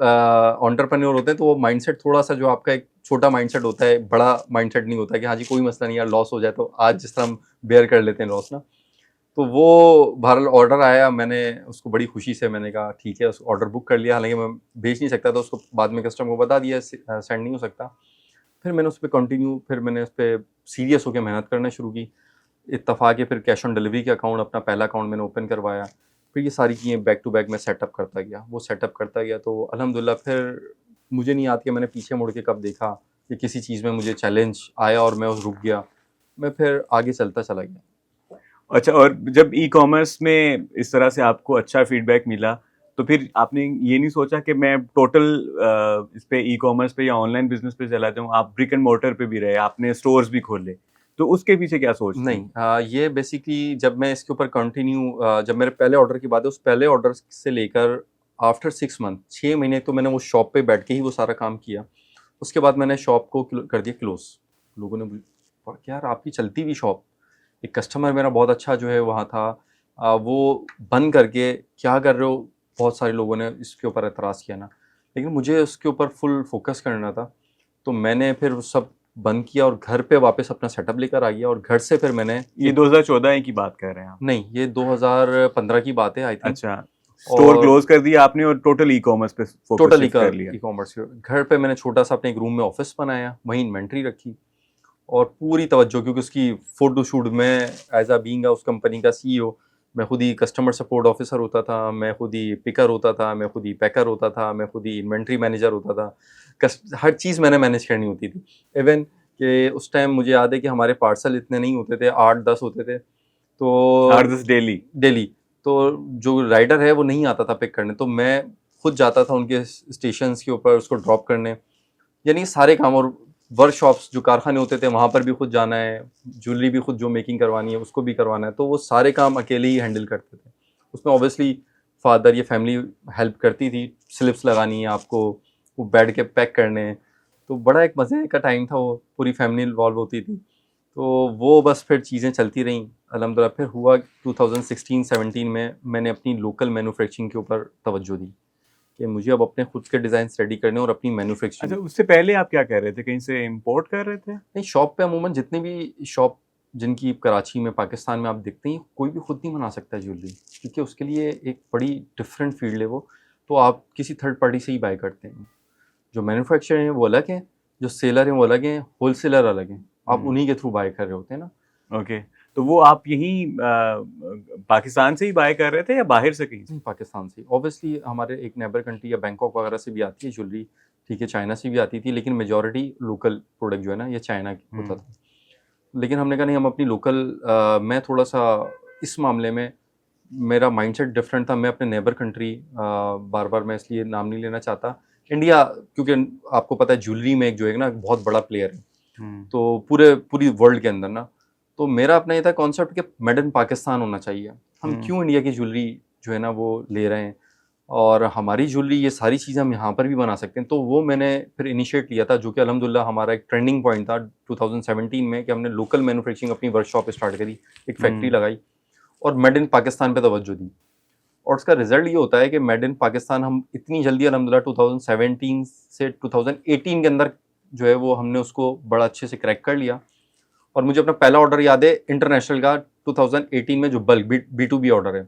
एंटरप्रेन्योर होते हैं तो वो माइंडसेट थोड़ा-सा, जो आपका एक छोटा माइंडसेट होता है, बड़ा माइंडसेट नहीं होता कि हाँ जी कोई मसला नहीं यार, लॉस हो जाए तो आज जिस तरह हम बेयर कर लेते हैं लॉस ना। तो वो बहरहाल ऑर्डर आया, मैंने उसको बड़ी खुशी से मैंने कहा ठीक है, उस ऑर्डर बुक कर लिया। हालाँकि मैं भेज नहीं सकता था उसको, बाद में कस्टमर को बता दिया सेंड नहीं हो सकता। फिर मैंने उस पे कंटिन्यू, फिर मैंने उस पे सीरियस होकर मेहनत करना शुरू की। इत्तफ़ाक़ के फिर कैश ऑन डिलीवरी का अकाउंट, अपना पहला अकाउंट मैंने ओपन करवाया। फिर ये सारी चीज़ें बैक टू बैक मैं सेटअप करता गया, वो सेटअप करता गया, तो अल्हम्दुलिल्लाह फिर मुझे नहीं याद कि मैंने पीछे मुड़ के कब देखा कि किसी चीज़ में मुझे चैलेंज आया और मैं रुक गया। मैं फिर आगे चलता चला गया। अच्छा, और जब ई कॉमर्स में इस तरह से आपको अच्छा फीडबैक मिला, तो फिर आपने ये नहीं सोचा कि मैं टोटल इस पे ई कॉमर्स पे या ऑनलाइन बिजनेस पे चला जाऊँ? आप ब्रिक एंड मोर्टर पे भी रहे, आपने स्टोर्स भी खोले, तो उसके पीछे क्या सोच थी? नहीं, ये बेसिकली जब मैं इसके ऊपर कंटिन्यू, जब मेरे पहले ऑर्डर की बात है, उस पहले ऑर्डर से लेकर आफ्टर 6 मंथ, 6 महीने तो मैंने वो शॉप पे बैठ के ही वो सारा काम किया। उसके बाद मैंने शॉप को कर दिया क्लोज। लोगों ने बोला कि यार आपकी चलती हुई शॉप, एक कस्टमर मेरा बहुत अच्छा जो है वहाँ था, वो बंद करके क्या कर रहे हो, बहुत सारे लोगों ने इसके ऊपर एतराज़ किया ना, लेकिन मुझे उसके ऊपर फुल फोकस करना था। तो मैंने फिर वो सब बंद किया और घर पे वापस अपना सेटअप लेकर आ गया, और घर से फिर मैंने ये 2014 की बात कर रहे हैं आप? नहीं, ये 2015 की बात है आई थिंक। अच्छा, स्टोर और क्लोज कर दिया आपने और टोटल ई कॉमर्स पे फोकस टोटली शिफ्ट कर लिया। ई कॉमर्स, घर पे मैंने छोटा सा अपने एक रूम में ऑफिस बनाया, वहीं इन्वेंट्री रखी, और पूरी तवज्जो, क्योंकि उसकी फ़ोटो शूट में एज़ अ बीइंग उस कंपनी का CEO, मैं खुद ही कस्टमर सपोर्ट ऑफिसर होता था, मैं खुद ही पिकर होता था, मैं खुद ही पैकर होता था, मैं खुद ही इन्वेंट्री मैनेजर होता था। हर चीज़ मैंने मैनेज करनी होती थी। इवन कि उस टाइम मुझे याद है कि हमारे पार्सल इतने नहीं होते थे, 8-10 होते थे। तो 8-10 डेली? डेली, तो जो राइडर है वो नहीं आता था पिक करने, तो मैं खुद जाता था उनके स्टेशंस के ऊपर उसको ड्रॉप करने, यानी सारे काम। और वर्कशॉप्स जो कारखाने होते थे वहाँ पर भी खुद जाना है, ज्वेलरी भी खुद जो मेकिंग करवानी है उसको भी करवाना है, तो वो सारे काम अकेले ही हैंडल करते थे। उसमें ऑब्वियसली फादर, ये फैमिली हेल्प करती थी, स्लिप्स लगानी है आपको, वो बैठ के पैक करने, तो बड़ा एक मज़े का टाइम था वो, पूरी फैमिली इन्वॉल्व होती थी। तो वो बस फिर चीज़ें चलती रहीं अल्हम्दुलिल्लाह। फिर हुआ 2016-17 में मैंने अपनी लोकल मैन्युफैक्चरिंग के ऊपर तवज्जो दी कि मुझे अब अपने खुद के डिज़ाइन रेडी करने और अपनी मैन्युफैक्चरिंग। अच्छा, उससे पहले आप क्या कर रहे थे? कहीं से इम्पोर्ट कर रहे थे? नहीं, शॉप पे अमूमन जितने भी शॉप जिनकी कराची में, पाकिस्तान में आप देखते हैं, कोई भी खुद नहीं बना सकता ज्वेलरी, क्योंकि उसके लिए एक बड़ी डिफरेंट फील्ड है वो। तो आप किसी थर्ड पार्टी से ही बाय करते हैं। जो मैन्युफैक्चरर हैं वो अलग हैं, जो सेलर हैं वो अलग हैं, होलसेलर अलग हैं। आप उन्हीं के थ्रू बाय कर रहे होते हैं ना। ओके, तो वो आप यहीं पाकिस्तान से ही बाय कर रहे थे या बाहर से कहीं से? नहीं, पाकिस्तान से। ऑब्वियसली हमारे एक नेबर कंट्री या बैंकॉक वगैरह से भी आती है ज्वेलरी, ठीक है, चाइना से भी आती थी, लेकिन मेजॉरिटी लोकल प्रोडक्ट जो है ना, ये चाइना होता था। लेकिन हमने कहा नहीं, हम अपनी लोकल मैं थोड़ा सा इस मामले में मेरा माइंडसेट डिफरेंट था। मैं अपने नेबर कंट्री, बार बार मैं इसलिए नाम नहीं लेना चाहता, इंडिया, क्योंकि आपको पता है ज्वेलरी में एक जो है ना बहुत बड़ा प्लेयर है, तो पूरी वर्ल्ड के अंदर ना। तो मेरा अपना ये था कॉन्सेप्ट कि मेड इन पाकिस्तान होना चाहिए। हम क्यों इंडिया की ज्वेलरी जो है ना वो ले रहे हैं, और हमारी ज्वेलरी ये सारी चीज़ें हम यहाँ पर भी बना सकते हैं। तो वो मैंने फिर इनिशिएट लिया था, जो कि अल्हम्दुलिल्लाह हमारा एक ट्रेंडिंग पॉइंट था 2017 में, कि हमने लोकल मैन्युफैक्चरिंग अपनी वर्कशॉप स्टार्ट करी, एक फैक्ट्री लगाई और मेड इन पाकिस्तान पे तवज्जो दी। और उसका रिजल्ट ये होता है कि मेड इन पाकिस्तान हम इतनी जल्दी अल्हम्दुलिल्लाह 2017 से 2018 के अंदर जो है वो हमने उसको बड़ा अच्छे से क्रैक कर लिया। और मुझे अपना पहला ऑर्डर याद है इंटरनेशनल का, 2018 में, जो बल्क B2B ऑर्डर है,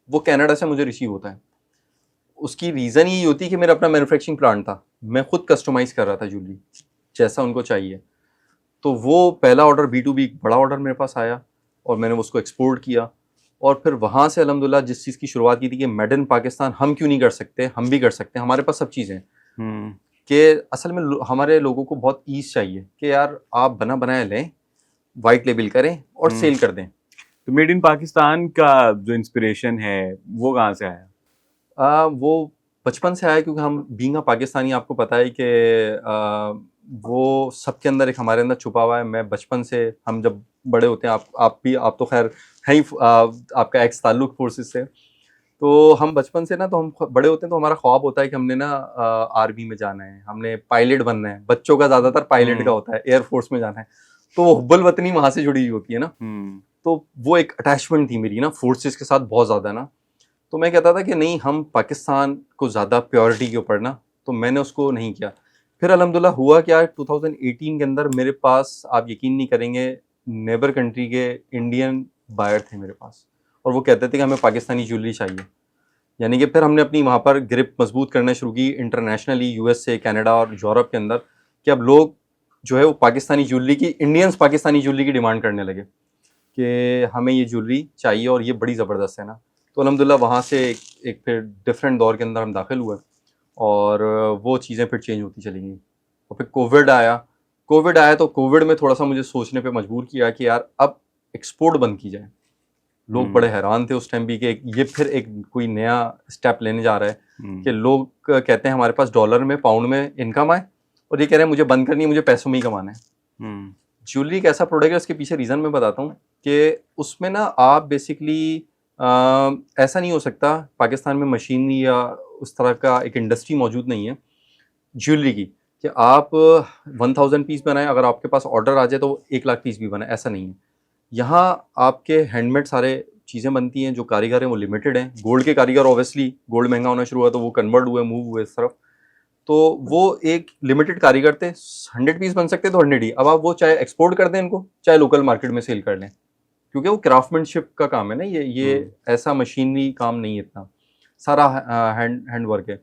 वो कनाडा से मुझे रिसीव होता है। उसकी रीज़न यही होती है कि मेरा अपना मैन्युफैक्चरिंग प्लांट था, मैं खुद कस्टमाइज़ कर रहा था ज्वेलरी जैसा उनको चाहिए। तो वो पहला ऑर्डर B2B बड़ा ऑर्डर मेरे पास आया और मैंने उसको एक्सपोर्ट किया। और फिर वहाँ से अल्हम्दुलिल्लाह जिस चीज़ की शुरुआत की थी कि मेड इन पाकिस्तान हम क्यों नहीं कर सकते, हम भी कर सकते हैं, हमारे पास सब चीज़ें हैं। कि असल में हमारे लोगों को बहुत ईज़ चाहिए कि यार आप बना बनाया लें, वाइट लेबल करें और सेल कर दें। तो मेड इन पाकिस्तान का जो इंस्पिरेशन है वो कहाँ से आया? वो बचपन से आया, क्योंकि हम बीइंग अ पाकिस्तानी, आपको पता है कि वो सबके अंदर एक हमारे अंदर छुपा हुआ है। मैं बचपन से, हम जब बड़े होते हैं, आप तो खैर है ही, आपका एक्स ताल्लुक फोर्सेस से, तो हम बचपन से ना, तो हम बड़े होते हैं तो हमारा ख्वाब होता है कि हमने ना आर्मी में जाना है, हमने पायलट बनना है। बच्चों का ज़्यादातर पायलट का होता है, एयरफोर्स में जाना है। तो वो हुब्बुल वतनी वहाँ से जुड़ी हुई होती है ना। तो वो एक अटैचमेंट थी मेरी ना फोर्सेस के साथ बहुत ज़्यादा ना। तो मैं कहता था कि नहीं, हम पाकिस्तान को ज़्यादा प्योरिटी के ऊपर ना, तो मैंने उसको नहीं किया। फिर अल्हम्दुलिल्लाह हुआ क्या, 2018 के अंदर मेरे पास, आप यकीन नहीं करेंगे, नेबर कंट्री के इंडियन बायर थे मेरे पास, और वो कहते थे कि हमें पाकिस्तानी ज्वेलरी चाहिए। यानी कि फिर हमने अपनी वहाँ पर ग्रिप मजबूत करना शुरू की इंटरनेशनली, USA, कनाडा और यूरोप के अंदर, कि अब लोग जो है वो पाकिस्तानी ज्वेलरी की, इंडियंस पाकिस्तानी ज्वेलरी की डिमांड करने लगे कि हमें ये ज्वेलरी चाहिए और ये बड़ी ज़बरदस्त है ना। तो अल्हम्दुलिल्लाह वहाँ से एक फिर डिफरेंट दौर के अंदर हम दाखिल हुए, और वो चीज़ें फिर चेंज होती चली गई। और फिर कोविड आया तो कोविड में थोड़ा सा मुझे सोचने पे मजबूर किया कि यार अब एक्सपोर्ट बंद की जाए। लोग बड़े हैरान थे उस टाइम भी कि ये फिर एक कोई नया स्टेप लेने जा रहा है, कि लोग कहते हैं हमारे पास डॉलर में, पाउंड में इनकम आए, और ये कह रहे हैं मुझे बंद करनी है, मुझे पैसों में ही कमाना है। ज्वेलरी एक ऐसा प्रोडक्ट है, उसके पीछे रीज़न मैं बताता हूँ कि उसमें ना आप बेसिकली ऐसा नहीं हो सकता, पाकिस्तान में मशीनरी या उस तरह का एक इंडस्ट्री मौजूद नहीं है ज्वेलरी की, कि आप 1000 पीस बनाएं, अगर आपके पास ऑर्डर आ जाए तो 1 लाख पीस भी बनाए, ऐसा नहीं है। यहाँ आपके हैंडमेड सारे चीज़ें बनती हैं, जो कारीगर हैं वो लिमिटेड हैं। गोल्ड के कारीगर, ऑब्वियसली गोल्ड महंगा होना शुरू हुआ तो वो कन्वर्ट हुए, मूव हुए इस तरफ। तो वो एक लिमिटेड कारीगर थे, 100 पीस बन सकते तो 100 ही। अब आप वो चाहे एक्सपोर्ट कर दें इनको, चाहे लोकल मार्केट में सेल कर लें, क्योंकि वो क्राफ्टमैनशिप का काम है ना, ये ऐसा मशीनरी काम नहीं है, इतना सारा हैंड वर्क है।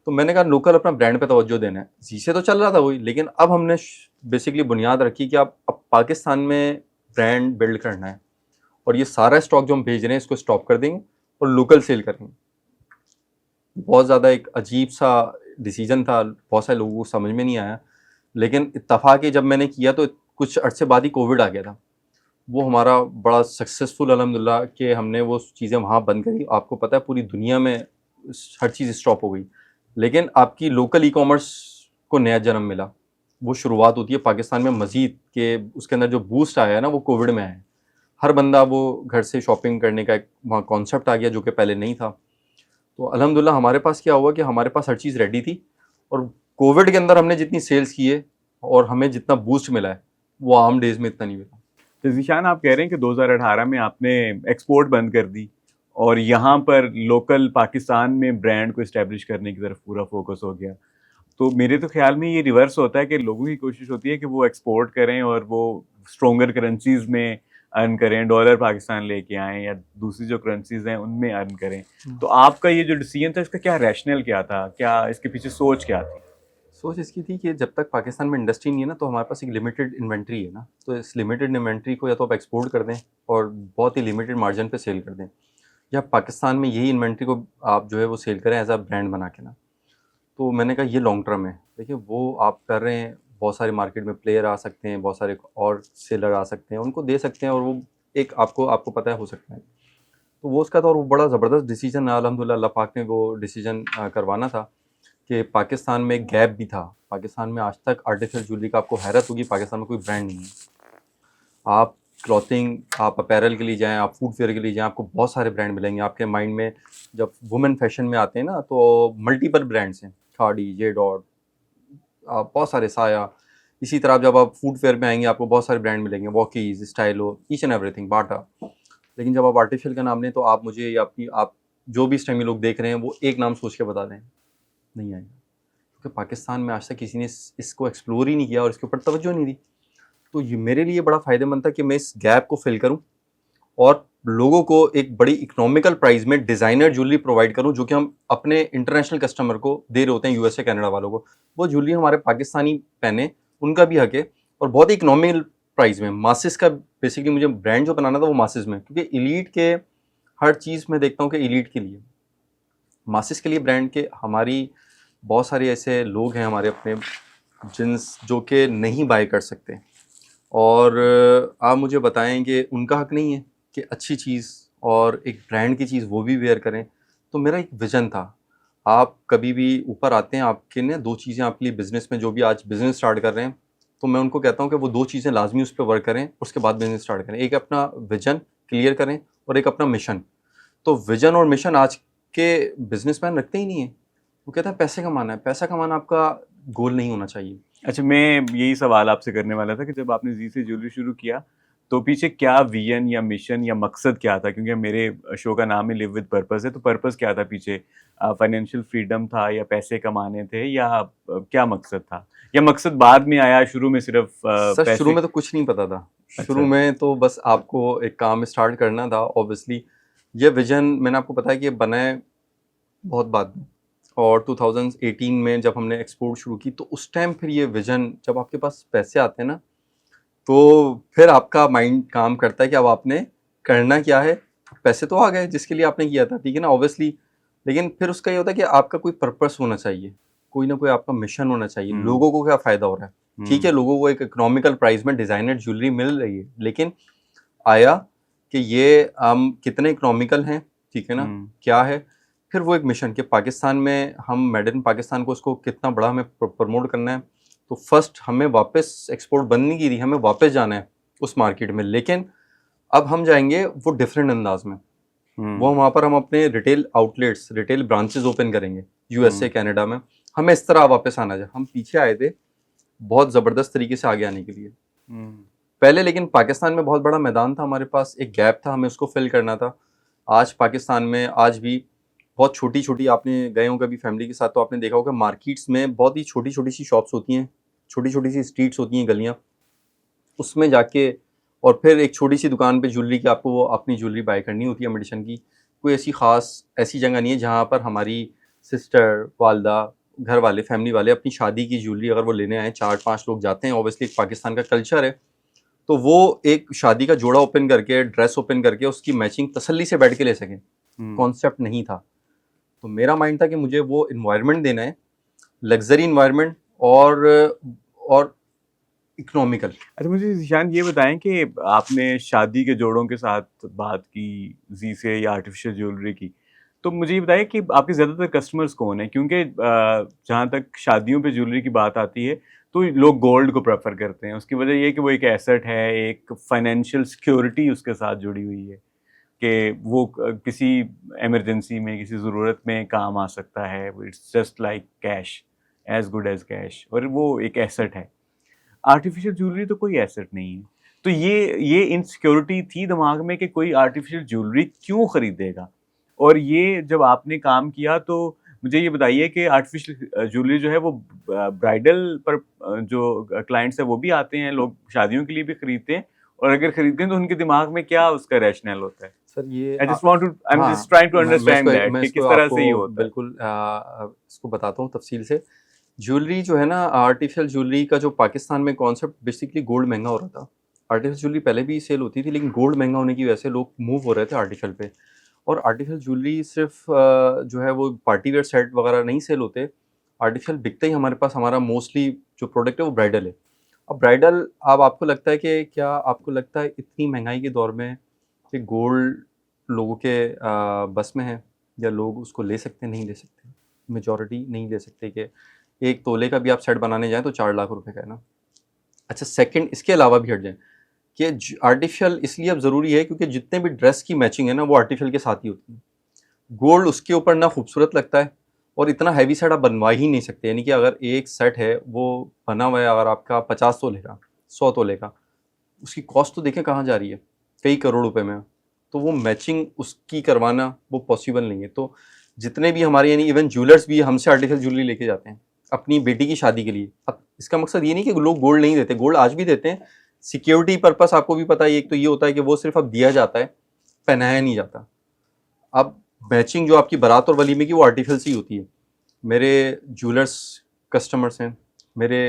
तो मैंने कहा लोकल अपना ब्रांड पे तवज्जो देना है। शीशे तो चल रहा था वही, लेकिन अब हमने बेसिकली बुनियाद रखी कि अब पाकिस्तान में ब्रांड बिल्ड करना है, और ये सारा स्टॉक जो हम भेज रहे हैं इसको स्टॉप कर देंगे और लोकल सेल करेंगे। बहुत ज़्यादा एक अजीब सा डिसीजन था, बहुत सारे लोगों को समझ में नहीं आया, लेकिन इत्तफाक जब मैंने किया तो कुछ अर्से बाद ही कोविड आ गया था। वो हमारा बड़ा सक्सेसफुल अल्हम्दुलिल्लाह कि हमने वो चीज़ें वहाँ बंद करी। आपको पता है पूरी दुनिया में हर चीज़ स्टॉप हो गई, लेकिन आपकी लोकल ई कॉमर्स को नया जन्म मिला। वो शुरुआत होती है पाकिस्तान में मज़ीद, के उसके अंदर जो बूस्ट आया है ना वो कोविड में आया। हर बंदा वो घर से शॉपिंग करने का एक वहाँ कॉन्सेप्ट आ गया, जो कि पहले नहीं था। तो अल्हम्दुलिल्लाह हमारे पास क्या हुआ कि हमारे पास हर चीज़ रेडी थी, और कोविड के अंदर हमने जितनी सेल्स की है और हमें जितना बूस्ट मिला है, वो आम डेज में इतना नहीं मिला। तो ज़ीशान, आप कह रहे हैं कि 2018 में आपने एक्सपोर्ट बंद कर दी और यहाँ पर लोकल पाकिस्तान में ब्रांड को इस्टेब्लिश करने की तरफ पूरा फोकस हो गया। तो मेरे तो ख्याल में ये रिवर्स होता है कि लोगों की कोशिश होती है कि वो एक्सपोर्ट करें और वो स्ट्रोंगर करेंसीज में अर्न करें, डॉलर पाकिस्तान लेके आएँ या दूसरी जो करेंसीज हैं उनमें अर्न करें। तो आपका ये जो डिसीजन था, इसका क्या रैशनल क्या था? क्या इसके पीछे सोच क्या थी? सोच इसकी थी कि जब तक पाकिस्तान में इंडस्ट्री नहीं है ना, तो हमारे पास एक लिमिटेड इन्वेंट्री है ना, तो इस लिमिटेड इन्वेंट्री को या तो आप एक्सपोर्ट कर दें और बहुत ही लिमिटेड मार्जिन पे सेल कर दें, या पाकिस्तान में यही इन्वेंट्री को आप जो है वो सेल करें एज अ ब्रांड बना के ना। तो मैंने कहा ये लॉन्ग टर्म है। देखिए वो आप कर रहे हैं, बहुत सारे मार्केट में प्लेयर आ सकते हैं, बहुत सारे और सेलर आ सकते हैं, उनको दे सकते हैं और वो एक आपको आपको पता है हो सकता है। तो वो उसका था, और वो बड़ा ज़बरदस्त डिसीजन अल्हम्दुलिल्लाह अल्लाह पाक ने वो डिसीजन करवाना था कि पाकिस्तान में गैप भी था। पाकिस्तान में आज तक आर्टिफिशियल ज्वेलरी का आपको हैरत होगी, पाकिस्तान में कोई ब्रांड नहीं है। आप क्लॉथिंग, आप अपैरल के लिए जाएँ, आप फूटवेयर के लिए जाएँ, आपको बहुत सारे ब्रांड मिलेंगे आपके माइंड में। जब वुमेन फैशन में आते हैं ना, तो मल्टीपल ब्रांड्स हैं, खाड़ी, जे डॉट, बहुत सारे, साया। इसी तरह जब आप फूटवेयर में आएंगे, आपको बहुत सारे ब्रांड मिलेंगे, वॉकीज़, स्टाइलो, ईच एंड एवरीथिंग, बाटा। लेकिन जब आप आर्टिफिशियल का नाम लें, तो आप मुझे या अपनी आप जो भी इस टाइम ये लोग देख रहे हैं, वो एक नाम सोच के बता दें, नहीं आएगा। क्योंकि पाकिस्तान में आज तक किसी ने इसको एक्सप्लोर ही नहीं किया और इसके ऊपर तवज्जो नहीं दी। तो ये मेरे लिए बड़ा फ़ायदेमंद था कि मैं इस गैप को फिल करूं और लोगों को एक बड़ी इकोनॉमिकल प्राइस में डिज़ाइनर ज्वेलरी प्रोवाइड करूं, जो कि हम अपने इंटरनेशनल कस्टमर को दे रहे होते हैं, यूएसए कनाडा वालों को। वो ज्वेलरी हमारे पाकिस्तानी पहने, उनका भी हक है, और बहुत ही इकोनॉमिकल प्राइस में। मासिस का बेसिकली मुझे ब्रांड जो बनाना था वो मासिस में, क्योंकि एलीट के हर चीज़ मैं देखता हूँ कि एलीट के लिए, मासिस के लिए ब्रांड के, हमारी बहुत सारे ऐसे लोग हैं हमारे अपने जिन्स जो कि नहीं बाय कर सकते, और आप मुझे बताएं कि उनका हक नहीं है कि अच्छी चीज़ और एक ब्रांड की चीज़ वो भी वेयर करें। तो मेरा एक विज़न था। आप कभी भी ऊपर आते हैं, आपके ना दो चीज़ें आपके लिए बिज़नेस में, जो भी आज बिज़नेस स्टार्ट कर रहे हैं, तो मैं उनको कहता हूँ कि वो दो चीज़ें लाजमी उस पर वर्क करें, उसके बाद बिज़नेस स्टार्ट करें। एक अपना विज़न क्लियर करें और एक अपना मिशन। तो विज़न और मिशन आज के बिजनेसमैन रखते ही नहीं है। वो कहता है पैसे कमाना है, पैसा कमाना आपका गोल नहीं होना चाहिए। अच्छा, मैं यही सवाल आपसे करने वाला था कि जब आपने जी से ज्वेलरी शुरू किया, तो पीछे क्या विजन या मिशन या मकसद क्या था? क्योंकि मेरे शो का नाम ही लिव विद पर्पस है, तो पर्पस क्या था पीछे? फाइनेंशियल फ्रीडम था या पैसे कमाने थे या क्या मकसद था? या मकसद बाद में आया, शुरू में सिर्फ सर शुरू पैसे? में तो कुछ नहीं पता था। शुरू अच्छा। में तो बस आपको एक काम स्टार्ट करना था। ऑब्वियसली ये विजन मैंने आपको बताया कि ये बना है बहुत बाद में, और 2018 में जब हमने एक्सपोर्ट शुरू की, तो उस टाइम फिर ये विजन, जब आपके पास पैसे आते हैं ना, तो फिर आपका माइंड काम करता है कि अब आपने करना क्या है। पैसे तो आ गए जिसके लिए आपने किया था, ठीक है ना, ऑब्वियसली। लेकिन फिर उसका ये होता है कि आपका कोई पर्पस होना चाहिए, कोई ना कोई आपका मिशन होना चाहिए। लोगों को क्या फ़ायदा हो रहा है, ठीक है, लोगों को एक इकोनॉमिकल प्राइस में डिज़ाइनर ज्वेलरी मिल रही है, लेकिन आया कि ये हम कितने इकोनॉमिकल हैं, ठीक है ना, क्या है। फिर वो एक मिशन कि पाकिस्तान में हम मेड इन पाकिस्तान को, उसको कितना बड़ा हमें प्रमोट करना है। तो फर्स्ट हमें वापस एक्सपोर्ट बंद नहीं की थी, हमें वापस जाना है उस मार्केट में, लेकिन अब हम जाएंगे वो डिफरेंट अंदाज में। वो वहाँ पर हम अपने retail outlets, retail branches open करेंगे यूएसए कनाडा में। हमें इस तरह वापस आना है। हम पीछे आए थे बहुत ज़बरदस्त तरीके से आगे आने के लिए पहले, लेकिन पाकिस्तान में बहुत बड़ा मैदान था, हमारे पास एक गैप था, हमें उसको फिल करना था। आज पाकिस्तान में आज भी बहुत छोटी छोटी, आपने गए हो कभी फैमिली के साथ तो आपने देखा होगा मार्केट्स में बहुत ही छोटी छोटी सी शॉप्स होती हैं, छोटी छोटी सी स्ट्रीट्स होती हैं, गलियाँ, उसमें जाके और फिर एक छोटी सी दुकान पे ज्वेलरी की आपको वो अपनी ज्वेलरी बाय करनी होती है मेडिशन की। कोई ऐसी ख़ास ऐसी जगह नहीं है जहाँ पर हमारी सिस्टर, वालदा, घर वाले, फैमिली वाले अपनी शादी की ज्वेलरी अगर वो लेने आए, 4-5 लोग जाते हैं, ऑब्वियसली पाकिस्तान का कल्चर है, तो वो एक शादी का जोड़ा ओपन करके, ड्रेस ओपन करके उसकी मैचिंग तसल्ली से बैठ के ले सकें, कॉन्सेप्ट नहीं था। तो मेरा माइंड था कि मुझे वो इन्वायरमेंट देना है, लग्जरी इन्वायरमेंट और इकोनॉमिकल। अच्छा, मुझे ज़ीशान ये बताएं कि आपने शादी के जोड़ों के साथ बात की जी से या आर्टिफिशियल ज्वेलरी की, तो मुझे ये बताइए कि आपके ज़्यादातर कस्टमर्स कौन हैं? क्योंकि जहाँ तक शादियों पे ज्वेलरी की बात आती है, तो लोग गोल्ड को प्रेफर करते हैं। उसकी वजह ये है कि वो एक एसेट है, एक फाइनेंशियल सिक्योरिटी उसके साथ जुड़ी हुई है कि वो किसी इमरजेंसी में, किसी ज़रूरत में काम आ सकता है। It's just like cash, as good as cash, और वो एक एसेट है। आर्टिफिशियल ज्वेलरी तो कोई एसेट नहीं है, तो ये इनसिक्योरिटी थी दिमाग में कि कोई आर्टिफिशियल ज्वेलरी क्यों खरीदेगा। और ये जब आपने काम किया तो मुझे ये बताइए कि आर्टिफिशियल ज्वेलरी जो है वो ब्राइडल पर जो क्लाइंट्स है वो भी आते हैं, लोग शादियों के लिए भी खरीदते हैं, और अगर खरीदते हैं तो उनके दिमाग में क्या उसका रैशनल होता है? सर ये आई एम हाँ, जस्ट ट्राइंग टू मैं अंडरस्टैंड दैट मैं कि इसको किस तरह आपको से ये होता है। बिल्कुल इसको बताता हूँ तफसील से। ज्वेलरी जो है ना, आर्टिफिशियल ज्वेलरी का जो पाकिस्तान में कॉन्सेप्ट, बेसिकली गोल्ड महंगा हो रहा था। आर्टिफिशियल ज्वेलरी पहले भी सेल होती थी, लेकिन गोल्ड महंगा होने की वजह से लोग मूव हो रहे थे आर्टिफिशियल पे। और आर्टिफिशियल ज्वेलरी सिर्फ जो है वो पार्टी वेयर सेट वगैरह नहीं सेल होते। आर्टिफिशियल बिकते ही हमारे पास, हमारा मोस्टली जो प्रोडक्ट है वो ब्राइडल है। अब ब्राइडल, अब आपको लगता है कि क्या आपको लगता है इतनी महंगाई के दौर में कि गोल्ड लोगों के बस में है, या लोग उसको ले सकते हैं? नहीं ले सकते, मेजॉरिटी नहीं ले सकते। कि 1 तोले का भी आप सेट बनाने जाएँ तो 4 लाख रुपए का है ना। अच्छा, सेकंड इसके अलावा भी हट जाएँ कि आर्टिफिशियल इसलिए अब ज़रूरी है क्योंकि जितने भी ड्रेस की मैचिंग है ना, वो आर्टिफिशियल के साथ ही होती है। गोल्ड उसके ऊपर ना खूबसूरत लगता है, और इतना हैवी सेट आप बनवा ही नहीं सकते। यानी कि अगर एक सेट है वो बना हुआ है, अगर आपका 50 तोले का, 100 तोले का, उसकी कॉस्ट तो देखें कहाँ जा रही है, कई करोड़ रुपए में। तो वो मैचिंग उसकी करवाना वो पॉसिबल नहीं है। तो जितने भी हमारे, यानी इवन ज्वेलर्स भी हमसे आर्टिफिशियल ज्वेलरी लेके जाते हैं अपनी बेटी की शादी के लिए। अब इसका मकसद ये नहीं कि लोग गोल्ड नहीं देते, गोल्ड आज भी देते हैं। सिक्योरिटी पर्पस आपको भी पता है, एक तो ये होता है कि वो सिर्फ अब दिया जाता है, पहनाया नहीं जाता। अब मैचिंग जो आपकी बारात और वलीमे की, वो आर्टिफिशियल सी होती है। मेरे ज्वेलर्स कस्टमर्स हैं मेरे,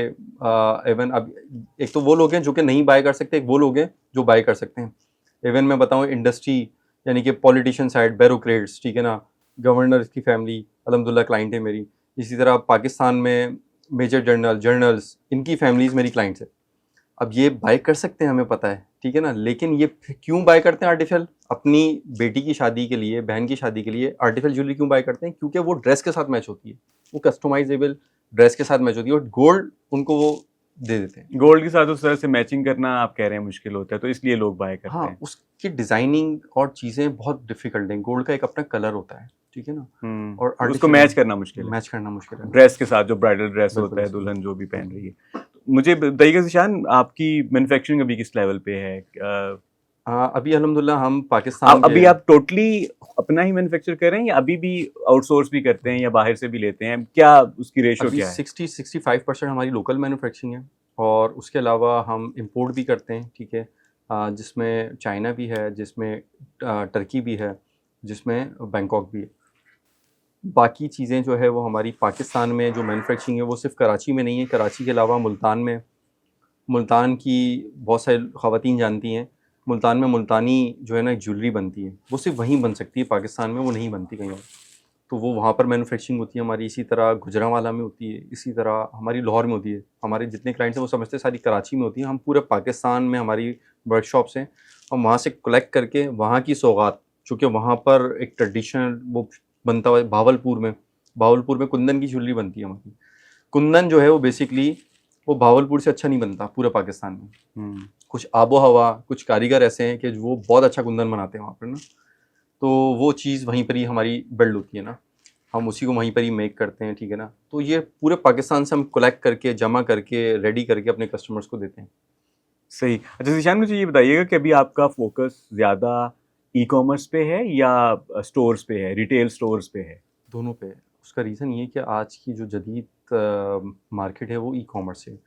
इवन अब एक तो वो लोग हैं जो कि नहीं बाय कर सकते, एक वो लोग हैं जो बाय कर सकते हैं। इवन मैं बताऊं, इंडस्ट्री यानी कि पॉलिटिशियन साइड, ब्यूरोक्रेट्स, ठीक है ना, गवर्नर की फैमिली अल्हम्दुलिल्लाह क्लाइंट है मेरी। इसी तरह पाकिस्तान में मेजर जर्नल्स, इनकी फैमिलीज मेरी क्लाइंट्स है। अब ये बाय कर सकते हैं, हमें पता है, ठीक है ना, लेकिन ये क्यों बाय करते हैं आर्टिफिशियल? अपनी बेटी की शादी के लिए, बहन की शादी के लिए आर्टिफिशियल ज्वेलरी क्यों बाय करते हैं? क्योंकि वो ड्रेस के साथ मैच होती है, वो कस्टमाइजेबल ड्रेस के साथ मैच होती है, और गोल्ड उनको वो दे देते हैं। गोल्ड के साथ उस तरह से मैचिंग करना आप कह रहे हैं मुश्किल होता है, तो इसलिए लोग बाय करते हाँ, हैं। उसकी डिजाइनिंग और चीज़ें बहुत डिफिकल्ट हैं। गोल्ड का एक अपना कलर होता है, ठीक है ना, और उसको आर्टिफिशियल मैच करना मुश्किल है मैच करना मुश्किल है। ड्रेस के साथ, जो ब्राइडल ड्रेस बिल्कुल होता है सही। दुल्हन जो भी पहन रही है। मुझे बताइएगा ज़ीशान, आपकी मैन्युफैक्चरिंग अभी किस लेवल पे है? अभी अल्हम्दुलिल्लाह हम पाकिस्तान अभी के, आप टोटली अपना ही मैन्युफैक्चर कर रहे हैं, या अभी भी आउटसोर्स भी करते हैं, या बाहर से भी लेते हैं? क्या उसकी रेशो अभी क्या है? 60-65% हमारी लोकल मैन्युफैक्चरिंग है, और उसके अलावा हम इंपोर्ट भी करते हैं, ठीक है। जिसमें चाइना भी है, जिसमें टर्की भी है, जिसमें बैंकॉक भी है। बाकी चीज़ें जो है वो हमारी पाकिस्तान में जो मैन्युफैक्चरिंग है वो सिर्फ कराची में नहीं है, कराची के अलावा मुल्तान में, मुल्तान की बहुत सारी ख़वातीन जानती हैं, मुल्तान में मुल्तानी जो है ना एक ज्वेलरी बनती है, वो सिर्फ वहीं बन सकती है पाकिस्तान में, वो नहीं बनती कहीं और। तो वो वहाँ पर मैन्युफैक्चरिंग होती है हमारी। इसी तरह गुजरांवाला में होती है, इसी तरह हमारी लाहौर में होती है। हमारे जितने क्लाइंट्स हैं वो समझते हैं सारी कराची में होती है। हम पूरे पाकिस्तान में हमारी वर्कशॉप्स हैं, हम वहाँ से कलेक्ट करके वहाँ की सौगात, चूँकि वहाँ पर एक ट्रेडिशनल वो बनता हुआ है। भावलपुर में कुंदन की ज्वेलरी बनती है हमारी। कुंदन जो है वो बेसिकली वो भावलपुर से अच्छा नहीं बनता पूरे पाकिस्तान में। कुछ आबो हवा, कुछ कारीगर ऐसे हैं कि वो बहुत अच्छा कुंदन बनाते हैं वहाँ पर ना, तो वो चीज़ वहीं पर ही हमारी बिल्ड होती है ना, हम उसी को वहीं पर ही मेक करते हैं, ठीक है ना। तो ये पूरे पाकिस्तान से हम कलेक्ट करके, जमा करके, रेडी करके अपने कस्टमर्स को देते हैं। सही। अच्छा ज़ीशान, मुझे ये बताइएगा कि अभी आपका फोकस ज़्यादा ई कॉमर्स पे है या स्टोर्स पे है, रिटेल स्टोर्स पे है? दोनों पे है। उसका रीज़न ये है कि आज की जो जदीद मार्केट है वो ई कॉमर्स है,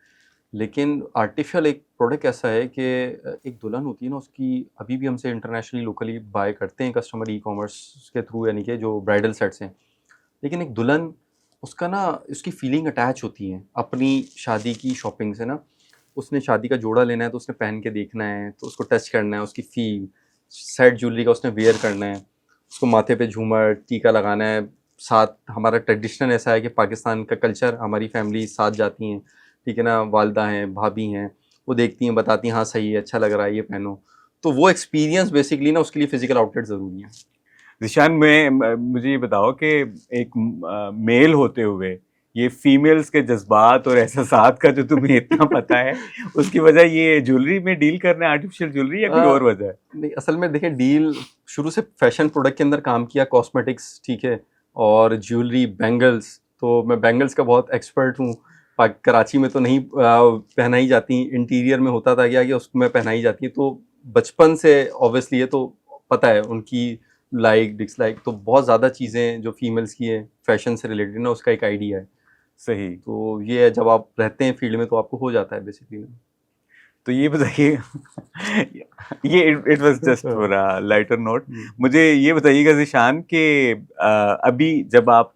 लेकिन आर्टिफिशियल एक प्रोडक्ट ऐसा है कि एक दुल्हन होती है ना, उसकी अभी भी हमसे इंटरनेशनली लोकली बाय करते हैं कस्टमर ई कॉमर्स के थ्रू, यानी कि जो ब्राइडल सेट्स हैं। लेकिन एक दुल्हन, उसका ना उसकी फीलिंग अटैच होती है अपनी शादी की शॉपिंग से ना। उसने शादी का जोड़ा लेना है तो उसने पहन के देखना है, तो उसको टच करना है, उसकी फील, सेट ज्वेलरी का उसने वेयर करना है, उसको माथे पे झूमर टीका लगाना है। साथ हमारा ट्रेडिशनल ऐसा है कि पाकिस्तान का कल्चर, हमारी फैमिली साथ जाती हैं, ठीक है ना, वालदा हैं, भाभी हैं, वो देखती हैं, बताती हैं हाँ सही है, अच्छा लग रहा है, ये पहनो। तो वो एक्सपीरियंस बेसिकली ना, उसके लिए फिजिकल आउटलेट ज़रूरी है। ज़ीशान, मुझे ये बताओ कि एक मेल होते हुए ये फीमेल्स के जज्बात और एहसासात का जो तुम्हें इतना पता है, उसकी वजह ये ज्वेलरी में डील करना है, आर्टिफिशियल ज्वेलरी, या कोई और वजह है? नहीं, असल में देखें, डील शुरू से फैशन प्रोडक्ट के अंदर काम किया, कॉस्मेटिक्स, ठीक है, और ज्वेलरी, बैंगल्स। तो मैं बैंगल्स का बहुत एक्सपर्ट हूँ। कराची में तो नहीं पहनाई जाती, इंटीरियर में होता था क्या कि उसमें पहनाई जाती है। तो बचपन से ऑब्वियसली ये तो पता है उनकी लाइक डिसलाइक, तो बहुत ज़्यादा चीज़ें जो फीमेल्स की है फैशन से रिलेटेड ना, उसका एक आइडिया है। सही। तो ये है, जब आप रहते हैं फील्ड में तो आपको हो जाता है बेसिकली। तो ये बताइए ये it was just for a lighter note. मुझे ये बताइएगा ज़ीशान कि अभी जब आप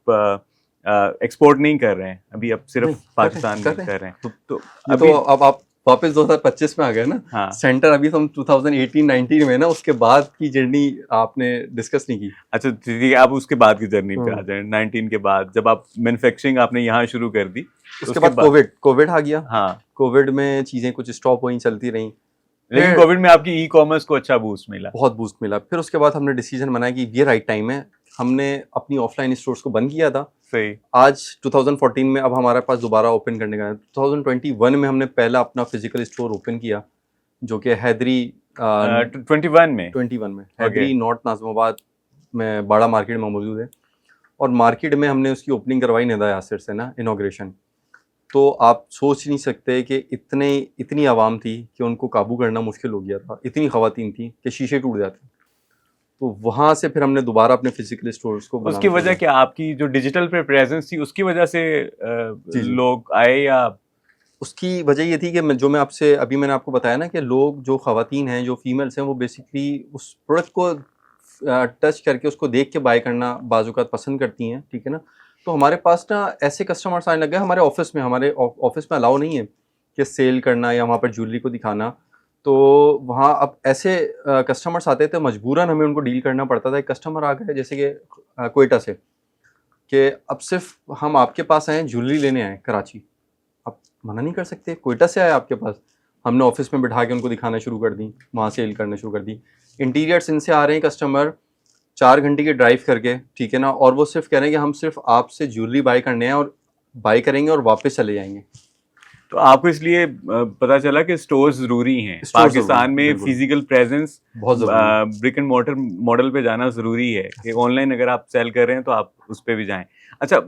एक्सपोर्ट नहीं कर रहे हैं, अभी आप नहीं, सिर्फ पाकिस्तान में कर रहे हैं, तो ये अभी तो अब आप वापस 2025 में आ गए ना। हाँ सेंटर अभी तो हम 2018-19 में ना, उसके बाद की जर्नी आपने डिस्कस नहीं की। अच्छा ठीक है, आप उसके बाद की जर्नी पे आ हाँ। जाए। 19 के बाद जब आप मैन्युफैक्चरिंग आपने यहाँ शुरू कर दी, तो उसके बाद कोविड आ गया। हाँ, कोविड में चीज़ें कुछ स्टॉप हुई, चलती रहीं। लेकिन फिर कोविड में आपकी ई कॉमर्स को अच्छा बूस्ट मिला। बहुत बूस्ट मिला। फिर उसके बाद हमने डिसीजन बनाया कि ये राइट टाइम है। हमने अपनी ऑफलाइन स्टोर्स को बंद किया था। सही। आज 2014 में अब हमारे पास दोबारा ओपन करने का है। 2021 में हमने पहला अपना फिजिकल स्टोर ओपन किया, जो कि हैदरी 21 में 21 में हैदरी नॉर्थ नाज़िमाबाद में बाड़ा मार्केट में मौजूद है। और मार्केट में हमने उसकी ओपनिंग करवाई निदा यासिर से ना, इनॉग्रेशन। तो आप सोच नहीं सकते कि इतनी आवाम थी कि उनको काबू करना मुश्किल हो गया था। इतनी ख़वातीन थी कि शीशे टूट जाते। तो वहाँ से फिर हमने दोबारा अपने फिजिकल स्टोर्स को उसकी वजह क्या, आपकी जो डिजिटल पे प्रेजेंस थी उसकी वजह से जी। लोग आए, या उसकी वजह ये थी कि मैंने आपको बताया ना कि लोग जो ख़वातीन हैं, जो फीमेल्स हैं, वो बेसिकली उस प्रोडक्ट को टच करके उसको देख के बाय करना बाज़-औक़ात पसंद करती हैं, ठीक है ना। तो हमारे पास ना ऐसे कस्टमर्स आने लग गए। हमारे ऑफिस में अलाउ नहीं है कि सेल करना या वहाँ पर ज्वेलरी को दिखाना। तो वहाँ अब ऐसे कस्टमर्स आते थे, मजबूरन हमें उनको डील करना पड़ता था। एक कस्टमर आ गए जैसे कि क्वेटा से, कि अब सिर्फ हम आपके पास आए हैं, ज्वेलरी लेने आए कराची, आप मना नहीं कर सकते। क्वेटा से आए आपके पास, हमने ऑफिस में बिठा के उनको दिखाना शुरू कर दी, वहाँ सेल करना शुरू कर दी। इंटीरियर्स इनसे आ रहे हैं कस्टमर 4 घंटे की ड्राइव करके, ठीक है ना, और वो सिर्फ कह रहे हैं कि हम सिर्फ आपसे ज्वेलरी बाय करने हैं, और बाय करेंगे और वापस चले जाएंगे। तो आपको इसलिए पता चला कि स्टोर जरूरी हैं पाकिस्तान में, फिजिकल प्रेजेंस बहुत ज़रूरी, ब्रिक एंड मोर्टर मॉडल पे जाना जरूरी है कि ऑनलाइन अगर आप सेल कर रहे हैं तो आप उस पे भी जाएं। अच्छा,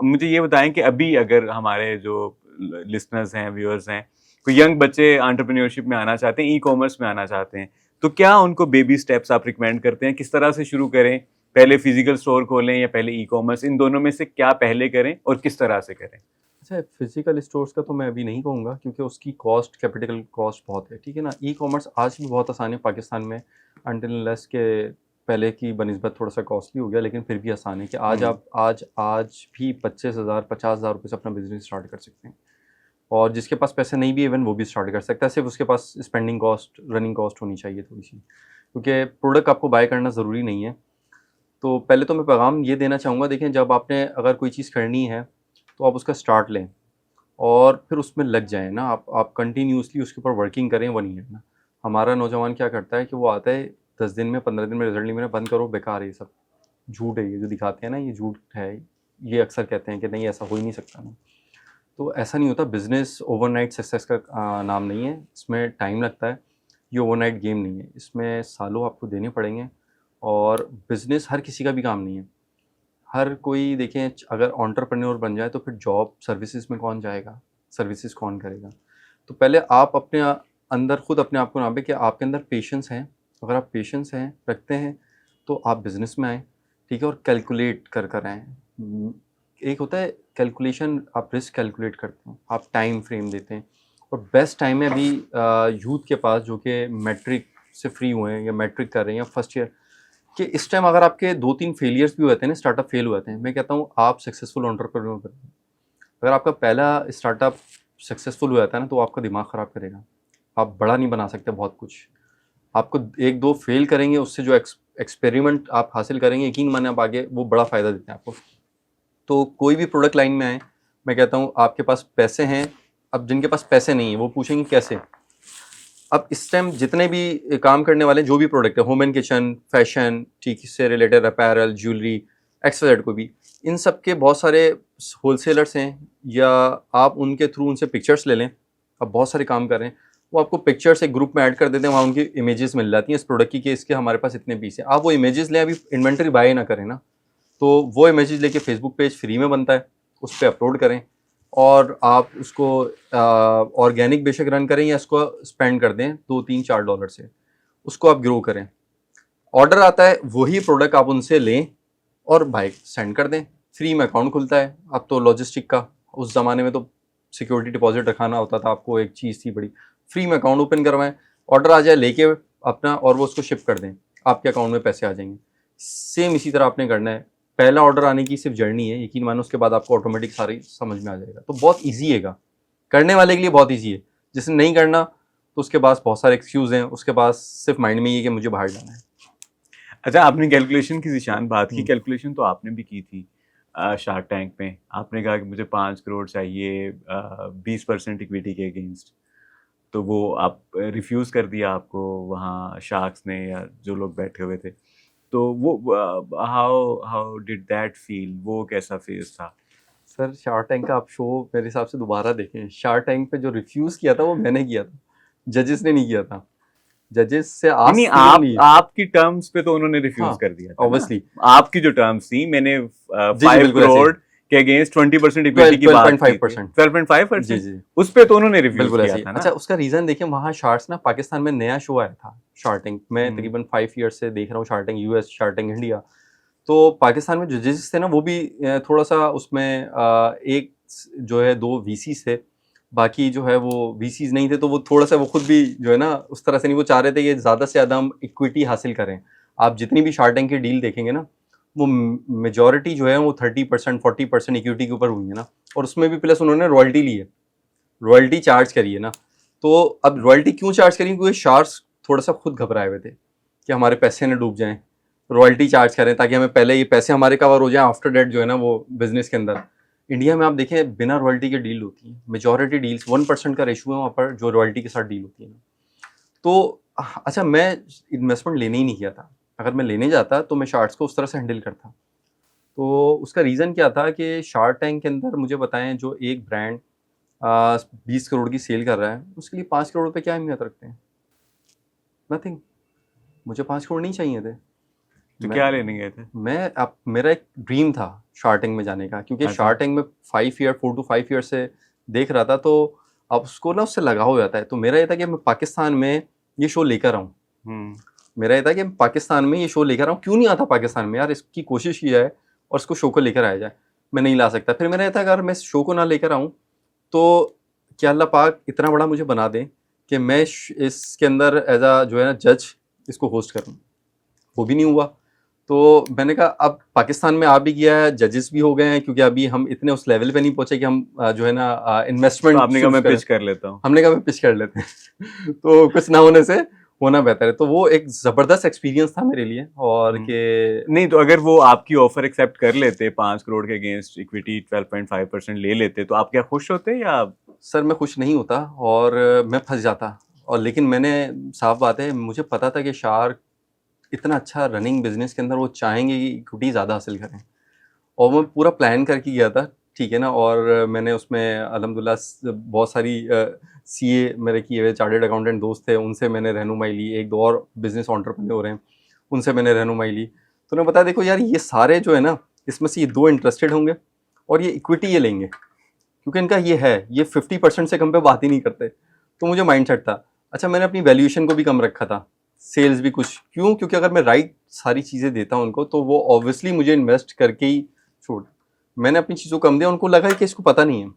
मुझे ये बताएं कि अभी अगर हमारे जो लिसनर्स हैं, व्यूअर्स हैं, कोई यंग बच्चे एंटरप्रेन्योरशिप में आना चाहते हैं, ई कॉमर्स में आना चाहते हैं, तो क्या उनको बेबी स्टेप्स आप रिकमेंड करते हैं? किस तरह से शुरू करें? पहले फिजिकल स्टोर खोलें या पहले ई कॉमर्स? इन दोनों में से क्या पहले करें और किस तरह से करें? अच्छा, फिजिकल स्टोर्स का तो मैं अभी नहीं कहूँगा, क्योंकि उसकी कैपिटल कॉस्ट बहुत है, ठीक है ना। ई कॉमर्स आज भी बहुत आसान है पाकिस्तान में, अनटिल अनलेस के पहले की बनिस्बत थोड़ा सा कॉस्टली हो गया, लेकिन फिर भी आसान है कि आज भी 25,000-50,000 रुपये से अपना बिजनेस स्टार्ट कर सकते हैं। और जिसके पास पैसे नहीं भी, इवन वो भी स्टार्ट कर सकता है। सिर्फ उसके पास स्पेंडिंग कॉस्ट, रनिंग कॉस्ट होनी चाहिए थोड़ी सी, क्योंकि प्रोडक्ट आपको बाय करना ज़रूरी नहीं है। तो पहले तो मैं पैगाम ये देना चाहूँगा, देखें, जब आपने अगर कोई चीज़ करनी है तो आप उसका स्टार्ट लें और फिर उसमें लग जाएँ ना। आप कंटिन्यूसली उसके ऊपर वर्किंग करें, वो नहीं है ना। हमारा नौजवान क्या करता है कि वो आता है 10 दिन में, 15 दिन में रिजल्ट नहीं मिला, बंद करो, बेकार है, ये सब झूठ है, ये जो दिखाते हैं ना, ये झूठ है। ये अक्सर कहते हैं कि नहीं, ऐसा हो ही नहीं सकता ना। तो ऐसा नहीं होता। बिज़नेस ओवरनाइट सक्सेस का नाम नहीं है, इसमें टाइम लगता है। ये ओवरनाइट गेम नहीं है, इसमें सालों आपको देने पड़ेंगे। और बिज़नेस हर किसी का भी काम नहीं है। हर कोई, देखें, अगर एंटरप्रेन्योर बन जाए तो फिर जॉब सर्विसेज में कौन जाएगा, सर्विसेज कौन करेगा। तो पहले आप अपने अंदर खुद अपने आप को नापे कि आपके अंदर पेशेंस है। अगर आप पेशेंस रखते हैं तो आप बिज़नेस में आएँ, ठीक है, और कैलकुलेट कर आएँ। एक होता है कैलकुलेशन, आप रिस्क कैलकुलेट करते हैं, आप टाइम फ्रेम देते हैं। और बेस्ट टाइम है अभी यूथ के पास, जो कि मैट्रिक से फ्री हुए हैं या मैट्रिक कर रहे हैं या फर्स्ट ईयर, कि इस टाइम अगर आपके 2-3 फेलियर्स भी होते हैं ना, स्टार्टअप फेल हुए हैं, मैं कहता हूँ आप सक्सेसफुल एंटरप्रेन्योर बनिए। अगर आपका पहला स्टार्टअप सक्सेसफुल हुआ था ना, तो आपका दिमाग ख़राब करेगा। आप बड़ा नहीं बना सकते बहुत कुछ। आपको 1-2 फेल करेंगे, उससे जो एक्सपेरिमेंट आप हासिल करेंगे, यकीन माने आप आगे वो बड़ा फ़ायदा देते हैं आपको। तो कोई भी प्रोडक्ट लाइन में आए, मैं कहता हूँ आपके पास पैसे हैं। अब जिनके पास पैसे नहीं है वो पूछेंगे कैसे। अब इस टाइम जितने भी काम करने वाले जो भी प्रोडक्ट है, होम एंड किचन, फैशन, ठीक, इससे रिलेटेड अपैरल, ज्वेलरी, एक्स-वाई-जेड, कोई भी, इन सब के बहुत सारे होलसेलर्स हैं, या आप उनके थ्रू उनसे पिक्चर्स ले लें। अब बहुत सारे काम कर रहे हैं, वो आपको पिक्चर्स एक ग्रुप में ऐड कर देते हैं, वहाँ उनकी इमेजेस मिल जाती हैं इस प्रोडक्ट की कि इसके हमारे पास इतने पीस हैं। आप वो इमेजेस लें, अभी इन्वेंटरी बाय ना करें ना, तो वो इमेजेस लेके फेसबुक पेज फ्री में बनता है, उस पर अपलोड करें और आप उसको ऑर्गेनिक बेशक रन करें या इसको स्पेंड कर दें $2-3-4 से, उसको आप ग्रो करें। ऑर्डर आता है, वही प्रोडक्ट आप उनसे लें और बाइक सेंड कर दें, फ्री में अकाउंट खुलता है। अब तो लॉजिस्टिक का, उस ज़माने में तो सिक्योरिटी डिपॉजिट रखाना होता था आपको, एक चीज़ थी बड़ी। फ्री में अकाउंट ओपन करवाएं, ऑर्डर आ जाए लेके अपना, और वो उसको शिप कर दें, आपके अकाउंट में पैसे आ जाएंगे। सेम इसी तरह आपने करना है। पहला ऑर्डर आने की सिर्फ जर्नी है, यकीन मानो, उसके बाद आपको ऑटोमेटिक सारी समझ में आ जाएगा। तो बहुत ईजी है, करने वाले के लिए बहुत ईजी है। जिसने नहीं करना तो उसके पास बहुत सारे एक्सक्यूज़ हैं, उसके पास सिर्फ माइंड में ये कि मुझे बाहर जाना है। अच्छा, आपने कैलकुलेशन की ज़ीशान बात की, कैलकुलेशन तो आपने भी की थी शार्क टैंक में। आपने कहा कि मुझे 5 करोड़ चाहिए 20% इक्विटी के अगेंस्ट, तो वो आप रिफ्यूज़ कर दिया आपको वहाँ शार्क्स ने या जो लोग बैठे हुए थे। तो वो how how did that feel, वो कैसा फेज़ था? सर, शार्क टैंक का आप शो मेरे हिसाब से दोबारा देखें। शार्क टैंक पे जो रिफ्यूज़ किया था वो मैंने किया था, जजेस ने नहीं किया था। जजेस से नहीं नहीं, आस्क आप नहीं। आपकी टर्म्स पे तो उन्होंने रिफ्यूज हाँ, कर दिया था ना? ऑब्वियसली। आपकी जो टर्म्स थी, मैंने जी 5 बिल्कुल ऐसे करोड़ के अगेंस्ट 20% इक्विटी 12 की बात की थी। 12.5%। 12.5%, जी उस पे तो उन्होंने रिफ्यूज बिल्कुल किया ऐसे ही। था ना? अच्छा, उसका रीज़न देखिए, वहाँ शार्क्स ना, पाकिस्तान में नया शो आया था शार्क टैंक। मैं तकरीबन 5 ईयर्स से देख रहा हूँ shark tank US, shark tank India. तो पाकिस्तान में जो जजेस थे ना, वो भी थोड़ा-सा उसमें एक जो है 2 वीसीज़ थे, बाकी जो है वो वीसीज़ नहीं थे। तो वो थोड़ा-सा, वो खुद भी जो है ना, उस तरह से नहीं, वो चाह रहे थे कि ज़्यादा से ज़्यादा हम इक्विटी हासिल करें। आप जितनी भी शार्क टैंक की डील देखेंगे ना, वो मेजॉरिटी जो है वो 30% 40% इक्विटी के ऊपर हुई है ना, और उसमें भी प्लस उन्होंने रॉयल्टी ली है, रॉयल्टी चार्ज करी है ना। तो अब रॉयल्टी क्यों चार्ज करी? क्योंकि शार्क्स थोड़ा-सा खुद घबराए हुए थे कि हमारे पैसे ना डूब जाएँ, रॉयल्टी चार्ज करें ताकि हमें पहले ये पैसे हमारे कवर हो जाएँ, आफ्टर डेट जो है ना वो बिज़नेस के अंदर। इंडिया में आप देखें बिना रॉयल्टी के डील होती है, मेजॉरिटी डील्स 1% का रेशियो है वहाँ पर जो रॉयल्टी के साथ डील होती है ना। तो अच्छा, मैं इन्वेस्टमेंट लेने ही नहीं किया था। अगर मैं लेने जाता तो मैं शार्क्स को उस तरह से हैंडल करता। तो उसका रीज़न क्या था कि शार्क टैंक के अंदर मुझे बताएँ, जो एक ब्रांड 20 करोड़ की सेल कर रहा है, उसके लिए 5 करोड़ रुपए क्या अहमियत रखते हैं? नथिंग। मुझे 5 करोड़ नहीं चाहिए थे। तो मैं क्या लेने गए थे? मैं अब मेरा एक ड्रीम था शार्क टैंक में जाने का, क्योंकि अच्छा। शार्क टैंक में 4 to 5 ईयर से देख रहा था, तो अब उसको ना उससे लगाव हो जाता है। तो मेरा ये था कि मैं पाकिस्तान में ये शो लेकर आऊँ। मेरा ये था कि पाकिस्तान में ये शो लेकर आऊँ। क्यों नहीं आता पाकिस्तान में यार? इसकी कोशिश की जाए और इसको शो को लेकर आया जाए। मैं नहीं ला सकता। फिर मेरा ये था, अगर मैं इस शो को ना लेकर आऊँ तो क्या अल्लाह पाक इतना बड़ा मुझे बना दे कि मैं इसके अंदर एज अ जो है ना जज इसको होस्ट करूँ। वो भी नहीं हुआ। तो मैंने कहा अब पाकिस्तान में आ भी गया है, जजेस भी हो गए हैं, क्योंकि अभी हम इतने उस लेवल पे नहीं पहुंचे कि हम जो है ना तो इन्वेस्टमेंट आपने कहा मैं पिच कर लेता हूँ। हमने कहा मैं पिच कर लेते हैं तो कुछ ना होने से होना बेहतर है। तो वो एक ज़बरदस्त एक्सपीरियंस था मेरे लिए। और कि नहीं, तो अगर वो आपकी ऑफर एक्सेप्ट कर लेते, 5 करोड़ के अगेंस्ट इक्विटी 12.5% ले लेते, तो आप क्या खुश होते या? सर, मैं खुश नहीं होता और मैं फंस जाता। और लेकिन मैंने, साफ बात है, मुझे पता था कि शार्क इतना अच्छा रनिंग बिजनेस के अंदर वो चाहेंगे कि इक्विटी ज़्यादा हासिल करें, और मैं पूरा प्लान करके गया था, ठीक है ना। और मैंने उसमें अल्हम्दुलिल्लाह बहुत सारी सीए मेरे किए हुए चार्टर्ड अकाउंटेंट दोस्त थे, उनसे मैंने रहनुमाई ली। एक दो और बिजनेस एंटरप्रेन्योर हैं, उनसे मैंने रहनुमाई ली। तो उन्होंने बताया, देखो यार, ये सारे जो है ना, इसमें से ये 2 इंटरेस्टेड होंगे और ये इक्विटी ये लेंगे, क्योंकि इनका ये है, ये 50% से कम पे बात ही नहीं करते। तो मुझे माइंडसेट था। अच्छा, मैंने अपनी वैल्यूएशन को भी कम रखा था, सेल्स भी कुछ। क्यों? क्योंकि अगर मैं राइट सारी चीज़ें देता हूँ उनको, तो वो ऑब्वियसली मुझे इन्वेस्ट करके ही छोड़। मैंने अपनी चीज़ों को कम दिया, उनको लगा कि इसको पता नहीं है,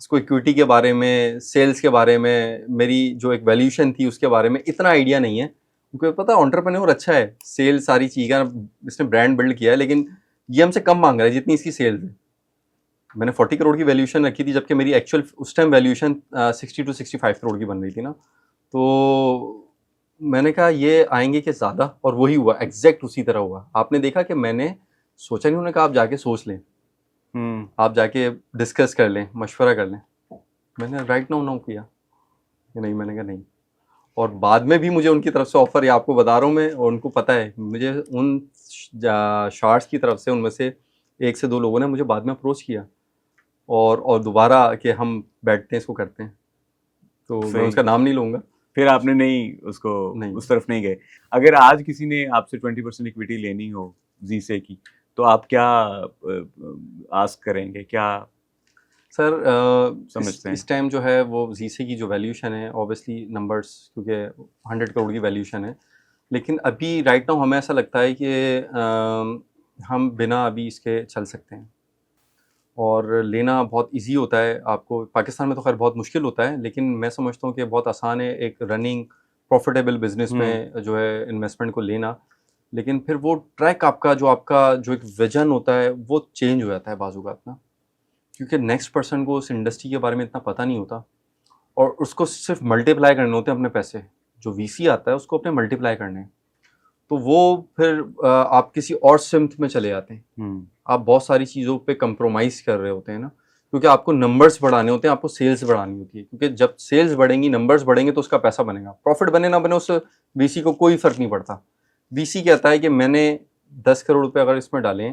इसको इक्विटी के बारे में, सेल्स के बारे में, मेरी जो एक वैल्यूएशन थी उसके बारे में इतना आइडिया नहीं है। उनको पता है एंटरप्रेन्योर अच्छा है, सेल सारी चीज़ें, इसने ब्रांड बिल्ड किया है, लेकिन ये हमसे कम मांग रहा है जितनी इसकी सेल्स है। मैंने 40 करोड़ की वैल्यूएशन रखी थी, जबकि मेरी एक्चुअल उस टाइम वैल्यूएशन 60 to 65 करोड़ की बन रही थी ना। तो मैंने कहा ये आएंगे कि ज़्यादा, और वही हुआ, एग्जैक्ट उसी तरह हुआ। आपने देखा कि मैंने सोचा नहीं, उन्होंने कहा आप जाके सोच लें, आप जाके डिस्कस कर लें, मशवरा कर लें। मैंने राइट नाउ किया कि नहीं, मैंने कहा नहीं। और बाद में भी मुझे उनकी तरफ से ऑफ़र, या आपको बता रहा हूँ मैं, और उनको पता है, मुझे उन शार्ट्स की तरफ से, उनमें से 1 से 2 लोगों ने मुझे बाद में अप्रोच किया और दोबारा कि हम बैठते हैं, इसको करते हैं। तो मैं उसका नाम नहीं लूँगा। फिर आपने नहीं उसको नहीं। उस तरफ नहीं गए। अगर आज किसी ने आपसे 20% इक्विटी लेनी हो जी से की, तो आप क्या आस्क करेंगे? क्या सर समझते हैं? इस टाइम जो है वो जीसे की जो वैल्यूशन है ऑब्वियसली नंबर्स, क्योंकि 100 करोड़ की वैल्यूशन है, लेकिन अभी राइट नाउ हमें ऐसा लगता है कि हम बिना अभी इसके चल सकते हैं और लेना बहुत इजी होता है। आपको पाकिस्तान में तो खैर बहुत मुश्किल होता है, लेकिन मैं समझता हूँ कि बहुत आसान है एक रनिंग प्रॉफिटेबल बिजनेस में जो है इन्वेस्टमेंट को लेना। लेकिन फिर वो ट्रैक आपका जो एक विजन होता है वो चेंज हो जाता है बाज़-औक़ात ना, क्योंकि नेक्स्ट पर्सन को उस इंडस्ट्री के बारे में इतना पता नहीं होता और उसको सिर्फ मल्टीप्लाई करने होते हैं अपने पैसे। जो वीसी आता है उसको अपने मल्टीप्लाई करने हैं। तो वो फिर आप किसी और सिमत में चले जाते हैं। आप बहुत सारी चीज़ों पे कंप्रोमाइज़ कर रहे होते हैं ना, क्योंकि आपको नंबर्स बढ़ाने होते हैं, आपको सेल्स बढ़ानी होती है, क्योंकि जब सेल्स बढ़ेंगी, नंबर्स बढ़ेंगे तो उसका पैसा बनेगा। प्रॉफिट बने ना बने उससे वीसी को कोई फ़र्क नहीं पड़ता। वीसी कहता है कि मैंने 10 करोड़ रुपए अगर इसमें डाले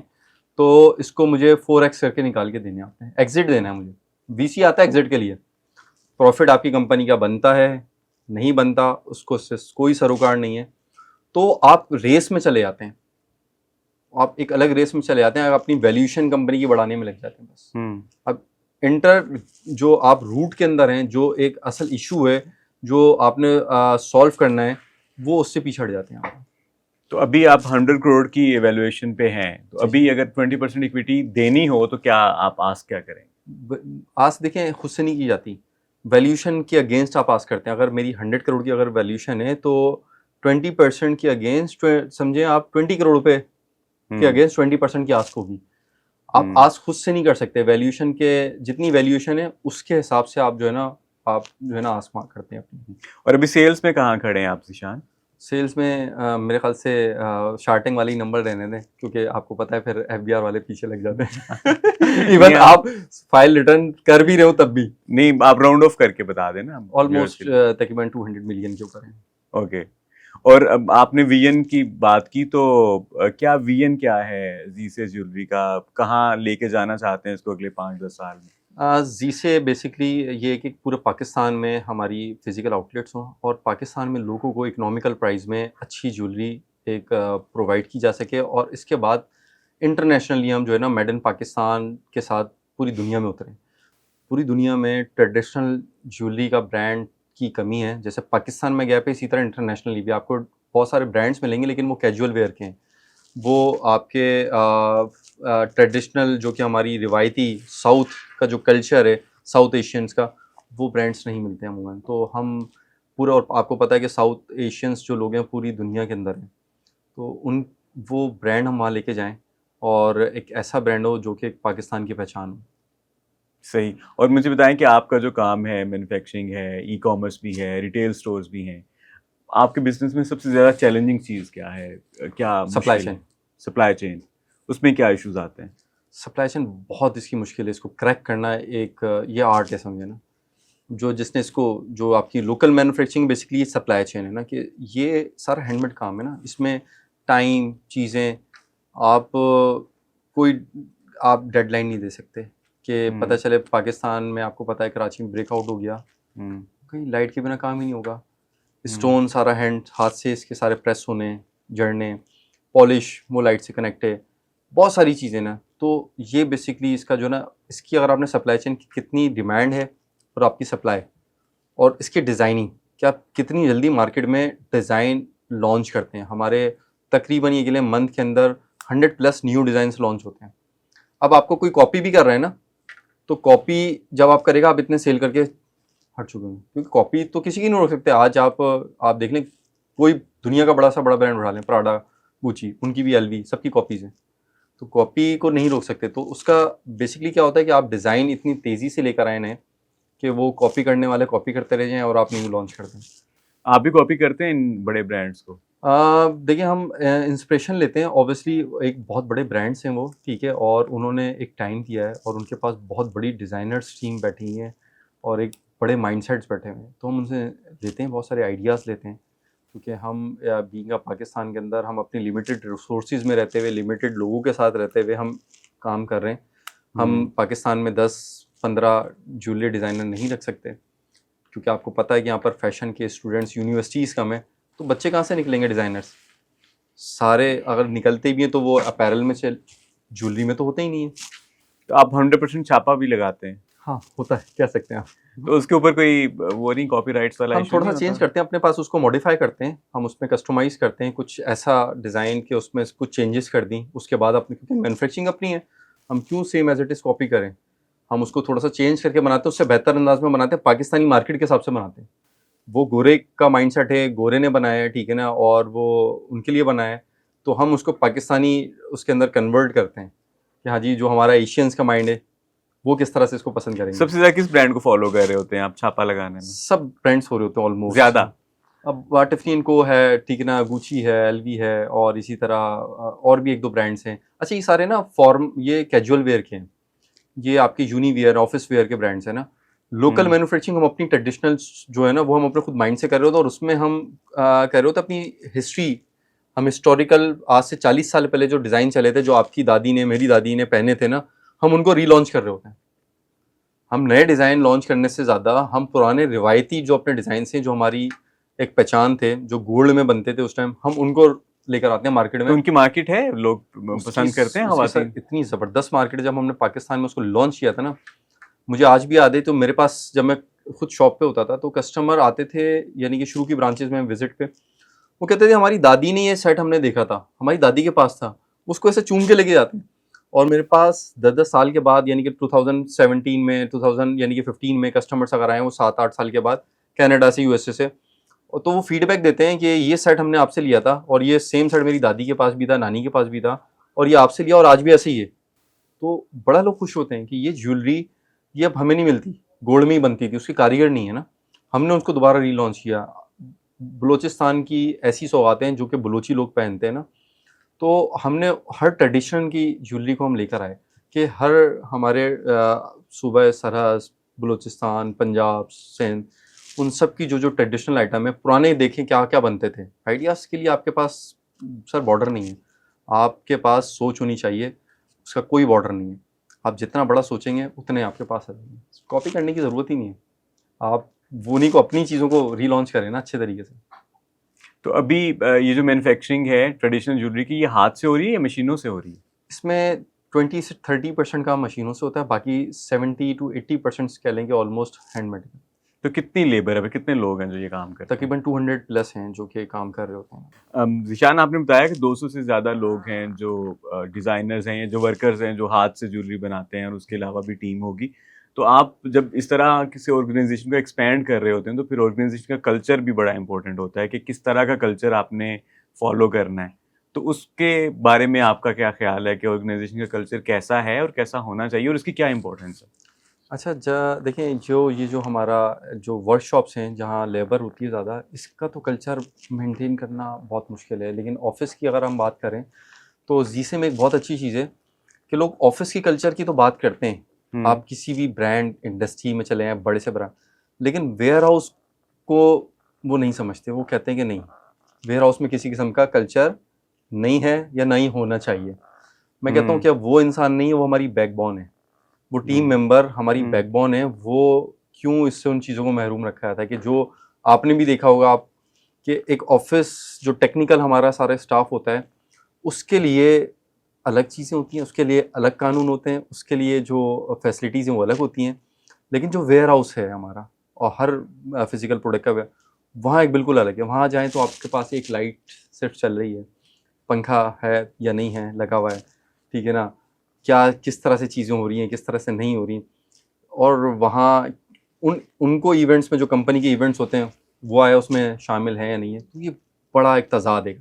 तो इसको मुझे 4x करके निकाल के देने आपने, एग्ज़िट देना है मुझे। वीसी आता है एग्ज़िट के लिए। प्रॉफिट आपकी कंपनी का बनता है, नहीं बनता, उसको कोई सरोकार नहीं है। तो आप रेस में चले जाते हैं, आप एक अलग रेस में चले जाते हैं, अपनी वैल्यूएशन कंपनी की बढ़ाने में लग जाते हैं बस। अब इंटर जो आप रूट के अंदर हैं, जो एक असल इशू है जो आपने सॉल्व करना है, वो उससे पीछे हट जाते हैं आप। तो अभी आप 100 करोड़ की एवेल्युएशन पे हैं, तो अभी अगर 20% इक्विटी देनी हो तो क्या आप आस्क क्या करें? आस्क देखें खुद से नहीं की जाती, वैल्यूएशन के अगेंस्ट आप आस्क करते हैं। अगर मेरी 100 करोड़ की अगर वैल्यूएशन है तो 20% के अगेंस्ट समझे आप 20 करोड़ रुपए के अगेंस्ट 20% की आस्क होगी। आप आस्क खुद से नहीं कर सकते, वैल्यूएशन के जितनी वैल्यूएशन है उसके हिसाब से आप जो है ना आस्क करते हैं अपनी। और अभी सेल्स में कहाँ खड़े हैं आप ज़ीशान? सेल्स में मेरे ख्याल से शार्टिंग वाले ही नंबर रहने दें, क्योंकि आपको पता है फिर एफबीआर वाले पीछे लग जाते हैं। इवन आप फाइल रिटर्न कर भी रहे हो तब भी नहीं, आप राउंड ऑफ करके बता देना। ऑलमोस्ट तकरीबन 200 मिलियन के ऊपर है। ओके। और अब आपने वीएन की बात की, तो क्या वीएन क्या है जीसे ज्वेलरी का? कहाँ लेके जाना चाहते हैं इसको अगले 5-10 साल में? जीसे बेसिकली ये है कि पूरे पाकिस्तान में हमारी फिजिकल आउटलेट्स हों और पाकिस्तान में लोगों को इकोनॉमिकल प्राइस में अच्छी ज्वेलरी एक प्रोवाइड की जा सके, और इसके बाद इंटरनेशनली हम जो है ना मेड इन पाकिस्तान के साथ पूरी दुनिया में उतरें। पूरी दुनिया में ट्रेडिशनल ज्वेलरी का ब्रांड की कमी है, जैसे पाकिस्तान में गैप है, इसी तरह इंटरनेशनली भी आपको बहुत सारे ब्रांड्स मिलेंगे, लेकिन वो कैजुअल वेयर के हैं। वो आपके ट्रेडिशनल जो कि हमारी रिवायती साउथ का जो कल्चर है, साउथ एशियंस का, वो ब्रांड्स नहीं मिलते हैं अमूमन। तो हम पूरा, और आपको पता है कि साउथ एशियंस जो लोग हैं पूरी दुनिया के अंदर हैं, तो वो ब्रांड हम वहाँ लेके जाएँ और एक ऐसा ब्रांड हो जो कि पाकिस्तान की पहचान हो। सही। और मुझे बताएं कि आपका जो काम है, मैन्युफैक्चरिंग है, ई कॉमर्स भी है, रिटेल स्टोर्स भी हैं, आपके बिजनेस में सबसे ज़्यादा चैलेंजिंग चीज़ क्या है? क्या सप्लाई मुश्किल है? चेन। सप्लाई चेन, उसमें क्या इश्यूज आते हैं? सप्लाई चेन बहुत इसकी मुश्किल है, इसको क्रैक करना एक ये आर्ट है समझे ना। जिसने इसको, जो आपकी local manufacturing basically supply chain है ना, कि ये सारा हैंडमेड काम है ना, इसमें टाइम चीज़ें आप डेडलाइन नहीं दे सकते कि पता चले पाकिस्तान में, आपको पता है कराची में ब्रेकआउट हो गया, कहीं लाइट के बिना काम ही नहीं होगा। स्टोन सारा हाथ से इसके सारे प्रेस होने, जड़ने, पॉलिश वो लाइट से कनेक्ट है, बहुत सारी चीज़ें ना। तो ये बेसिकली इसका जो ना, इसकी अगर आपने सप्लाई चेन की कितनी डिमांड है और आपकी सप्लाई, और इसकी डिज़ाइनिंग कि आप कितनी जल्दी मार्केट में डिज़ाइन लॉन्च करते हैं। हमारे तकरीबन ये अगले मंथ के अंदर 100+ न्यू डिज़ाइंस लॉन्च होते हैं। अब आपको कोई कॉपी भी कर रहा है ना, तो कॉपी जब आप करेगा, आप इतने सेल करके हट चुके हैं, क्योंकि कॉपी तो किसी की नहीं रोक सकते। आज आप देख लें, कोई दुनिया का बड़ा ब्रांड उठा लें, प्राडा, गुची, उनकी भी एलवी, सबकी कॉपीज़ हैं, तो कॉपी को नहीं रोक सकते। तो उसका बेसिकली क्या होता है कि आप डिज़ाइन इतनी तेज़ी से लेकर आए हैं कि वो कॉपी करने वाले कॉपी करते रह जाएं और आप न्यू लॉन्च कर दें। आप भी कॉपी करते हैं इन बड़े ब्रांड्स को? देखिए, हम इंस्पिरेशन लेते हैं ऑब्वियसली, एक बहुत बड़े ब्रांड्स हैं वो, ठीक है, और उन्होंने एक टाइम दिया है और उनके पास बहुत बड़ी डिज़ाइनर्स टीम बैठी हैं और एक बड़े माइंडसेट्स बैठे हुए हैं, तो हम उनसे लेते हैं, बहुत सारे आइडियाज़ लेते हैं, क्योंकि हम बीइंग पाकिस्तान के अंदर, हम अपनी लिमिटेड रिसोर्सेज में रहते हुए, लिमिटेड लोगों के साथ रहते हुए हम काम कर रहे हैं। हम पाकिस्तान में 10-15 ज्वेलरी डिज़ाइनर नहीं रख सकते, क्योंकि आपको पता है कि यहाँ पर फैशन के स्टूडेंट्स, यूनिवर्सिटीज़ कम है, तो बच्चे कहाँ से निकलेंगे डिज़ाइनर्स? सारे अगर निकलते भी हैं तो वो अपैरल में से, ज्वेलरी में तो होते ही नहीं है। तो आप 100% छापा भी लगाते हैं? हाँ होता है, कह सकते हैं आप। तो उसके ऊपर कोई वो नहीं, कॉपीराइट्स वाला हम इशू थोड़ा नहीं सा चेंज होता? करते हैं अपने पास, उसको मॉडिफाई करते हैं, हम उसमें कस्टमाइज़ करते हैं, कुछ ऐसा डिज़ाइन कि उसमें कुछ चेंजेस कर दी, उसके बाद अपनी, क्योंकि मैन्युफैक्चरिंग अपनी है, हम क्यों same as it is copy करें? हम उसको थोड़ा-सा चेंज करके बनाते हैं, उससे बेहतर अंदाज़ में बनाते हैं, पाकिस्तानी मार्केट के हिसाब से बनाते हैं। वो गोरे का माइंडसेट है, गोरे ने बनाया है, ठीक है ना? और वो उनके लिए बनाया है, तो हम उसको पाकिस्तानी उसके अंदर कन्वर्ट करते हैं कि हाँ जी, जो हमारा एशियंस का माइंड है, वो किस तरह से इसको पसंद करेंगे। सबसे ज़्यादा किस ब्रांड को फॉलो कर रहे होते हैं आप छापा लगाने में? सब ब्रांड्स हो रहे होते हैं ऑलमोस्ट। ज़्यादा? अब टिफ़नी को है, ठीक है ना, गुची है, एलवी है, और इसी तरह और भी 1-2 ब्रांड्स हैं। अच्छा, ये सारे ना ये कैजुअल वेयर के हैं। ये आपके यूनिवियर, ऑफिस वेयर के ब्रांड्स हैं ना। लोकल मैन्युफैक्चरिंग हम अपनी ट्रेडिशनल जो है ना, वो हम अपने खुद माइंड से कर रहे होते हैं, और उसमें हम कर रहे होते हैं अपनी हिस्ट्री। हम हिस्टोरिकल आज से 40 साल पहले जो डिज़ाइन चले थे, जो आपकी दादी ने, मेरी दादी ने पहने थे ना, हम उनको रीलॉन्च कर रहे होते हैं। हम नए डिज़ाइन लॉन्च करने से ज़्यादा हम पुराने रिवायती जो अपने डिज़ाइन्स हैं, जो हमारी एक पहचान थे, जो गोल्ड में बनते थे उस टाइम, हम उनको लेकर आते हैं मार्केट तो में। उनकी मार्केट है, लोग उसकी पसंद करते हैं उसकी सर ख़वातीन? इतनी ज़बरदस्त मार्केट है, जब हमने पाकिस्तान में उसको लॉन्च किया था ना, मुझे आज भी याद है। तो मेरे पास जब मैं खुद शॉप पे होता था, तो कस्टमर आते थे, यानी कि शुरू की ब्रांचेज़ में विज़िट पे, वो कहते थे हमारी दादी ने ये सेट हमने देखा था, हमारी दादी के पास था, उसको ऐसे चूम के लेके जाते हैं। और मेरे पास 10-10 साल के बाद, यानी कि 2017 में, 2000 यानी कि 15 में कस्टमर्स अगर आए हैं, वो 7-8 साल के बाद कनाडा से, यूएसए से, और तो वो फीडबैक देते हैं कि ये सेट हमने आपसे लिया था, और ये सेम सेट मेरी दादी के पास भी था, नानी के पास भी था, और ये आपसे लिया और आज भी ऐसे ही है। तो बड़ा लोग खुश होते हैं कि ये ज्वेलरी, ये अब हमें नहीं मिलती, गोल्ड में ही बनती थी, उसके कारीगर नहीं है ना, हमने उसको दोबारा रीलॉन्च किया। बलूचिस्तान की ऐसी सौगातें हैं जो कि बलूची लोग पहनते हैं ना, तो हमने हर ट्रेडिशन की ज्वेलरी को हम लेकर आए कि हर हमारे सूबा सरहद, बलूचिस्तान, पंजाब, सिंध, उन सब की जो जो ट्रेडिशनल आइटम है, पुराने देखें क्या क्या बनते थे। आइडियाज़ के लिए आपके पास सर बॉर्डर नहीं है, आपके पास सोच होनी चाहिए, उसका कोई बॉर्डर नहीं है। आप जितना बड़ा सोचेंगे उतने आपके पास आ जाएंगे, कॉपी करने की ज़रूरत ही नहीं है। आप वो उन्हीं को, अपनी चीज़ों को रीलॉन्च करें ना अच्छे तरीके से। तो अभी ये जो मैन्युफैक्चरिंग है ट्रेडिशनल ज्वेलरी की, ये हाथ से हो रही है या मशीनों से हो रही है? इसमें 20 से 30% का मशीनों से होता है, बाकी 70 टू 80% कह लेंगे ऑलमोस्ट हैंडमेड। तो कितनी लेबर है, कितने लोग हैं जो ये काम करते हैं? तकरीबन 200 प्लस हैं जो कि काम कर रहे होते हैं। ज़ीशान, आपने बताया कि 200 से ज़्यादा लोग हैं जो डिज़ाइनर्स हैं, जो वर्कर्स हैं, जो हाथ से ज्वेलरी बनाते हैं, और उसके अलावा भी टीम होगी। तो आप जब इस तरह किसी ऑर्गेनाइजेशन को एक्सपेंड कर रहे होते हैं, तो फिर ऑर्गेनाइजेशन का कल्चर भी बड़ा इंपॉर्टेंट होता है कि किस तरह का कल्चर आपने फॉलो करना है। तो उसके बारे में आपका क्या ख्याल है कि ऑर्गेनाइजेशन का कल्चर कैसा है और कैसा होना चाहिए, और इसकी क्या इंपॉर्टेंस है? अच्छा, देखें, ये जो हमारा जो वर्कशॉप्स हैं जहाँ लेबर होती है ज़्यादा, इसका तो कल्चर मेंटेन करना बहुत मुश्किल है। लेकिन ऑफ़िस की अगर हम बात करें, तो जीसे में एक बहुत अच्छी चीज़ है कि लोग ऑफ़िस की कल्चर की तो बात करते हैं। आप किसी भी ब्रांड इंडस्ट्री में चले जाएँ, बड़े से बड़ा, लेकिन वेयर हाउस को वो नहीं समझते। वो कहते हैं कि नहीं, वेयर हाउस में किसी किस्म का कल्चर नहीं है या नहीं होना चाहिए। मैं कहता हूँ कि अब वो इंसान नहीं है, वो हमारी बैकबोन है। वो टीम मेंबर हमारी बैकबोन है। वो क्यों इससे उन चीज़ों को महरूम रखा जाता है कि जो आपने भी देखा होगा आप, कि एक ऑफिस जो टेक्निकल हमारा सारा स्टाफ होता है, उसके लिए अलग चीज़ें होती हैं, उसके लिए अलग कानून होते हैं, उसके लिए जो फैसिलिटीज़ हैं वो अलग होती हैं। लेकिन जो वेयर हाउस है हमारा, और हर फिजिकल प्रोडक्ट का वेयर, वहाँ एक बिल्कुल अलग है। वहाँ जाएँ तो आपके पास एक लाइट सिर्फ चल रही है, पंखा है या नहीं है लगा हुआ है, ठीक है ना, क्या किस तरह से चीज़ें हो रही हैं, किस तरह से नहीं हो रही। और वहाँ उनको इवेंट्स में, जो कंपनी के इवेंट्स होते हैं, वो आया उसमें शामिल है या नहीं है, तो ये बड़ा एक तज़ाद है।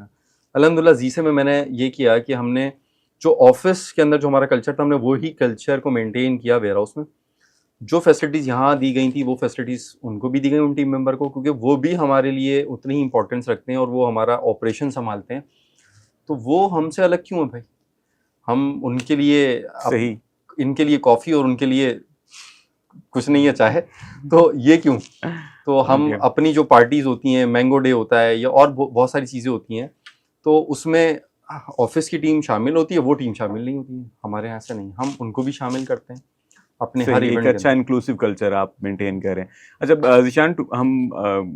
अल्हम्दुलिल्लाह जीसे में मैंने ये किया कि हमने जो ऑफिस के अंदर जो हमारा कल्चर था, हमने वही कल्चर को मेंटेन किया वेयर हाउस में। जो फैसिलिटीज़ यहाँ दी गई थी, वो फैसिलिटीज़ उनको भी दी गई, उन टीम मेंबर को, क्योंकि वो भी हमारे लिए उतनी ही इंपॉर्टेंस रखते हैं और वो हमारा ऑपरेशन संभालते हैं। तो वो हमसे अलग क्यों है भाई? हम उनके लिए सही। इनके लिए कॉफ़ी और उनके लिए कुछ नहीं है चाहे, तो ये क्यों? तो हम Okay. अपनी जो पार्टीज़ होती हैं, मैंगो डे होता है या और बहुत सारी चीज़ें होती हैं, तो उसमें ऑफिस की टीम शामिल होती है, वो टीम शामिल नहीं होती है। हमारे यहाँ ऐसा नहीं, हम उनको भी शामिल करते हैं अपने हर सही, एक इवेंट के अच्छा अंदर। इंक्लूसिव कल्चर आप मेंटेन कर रहे हैं। अच्छा ज़ीशान, हम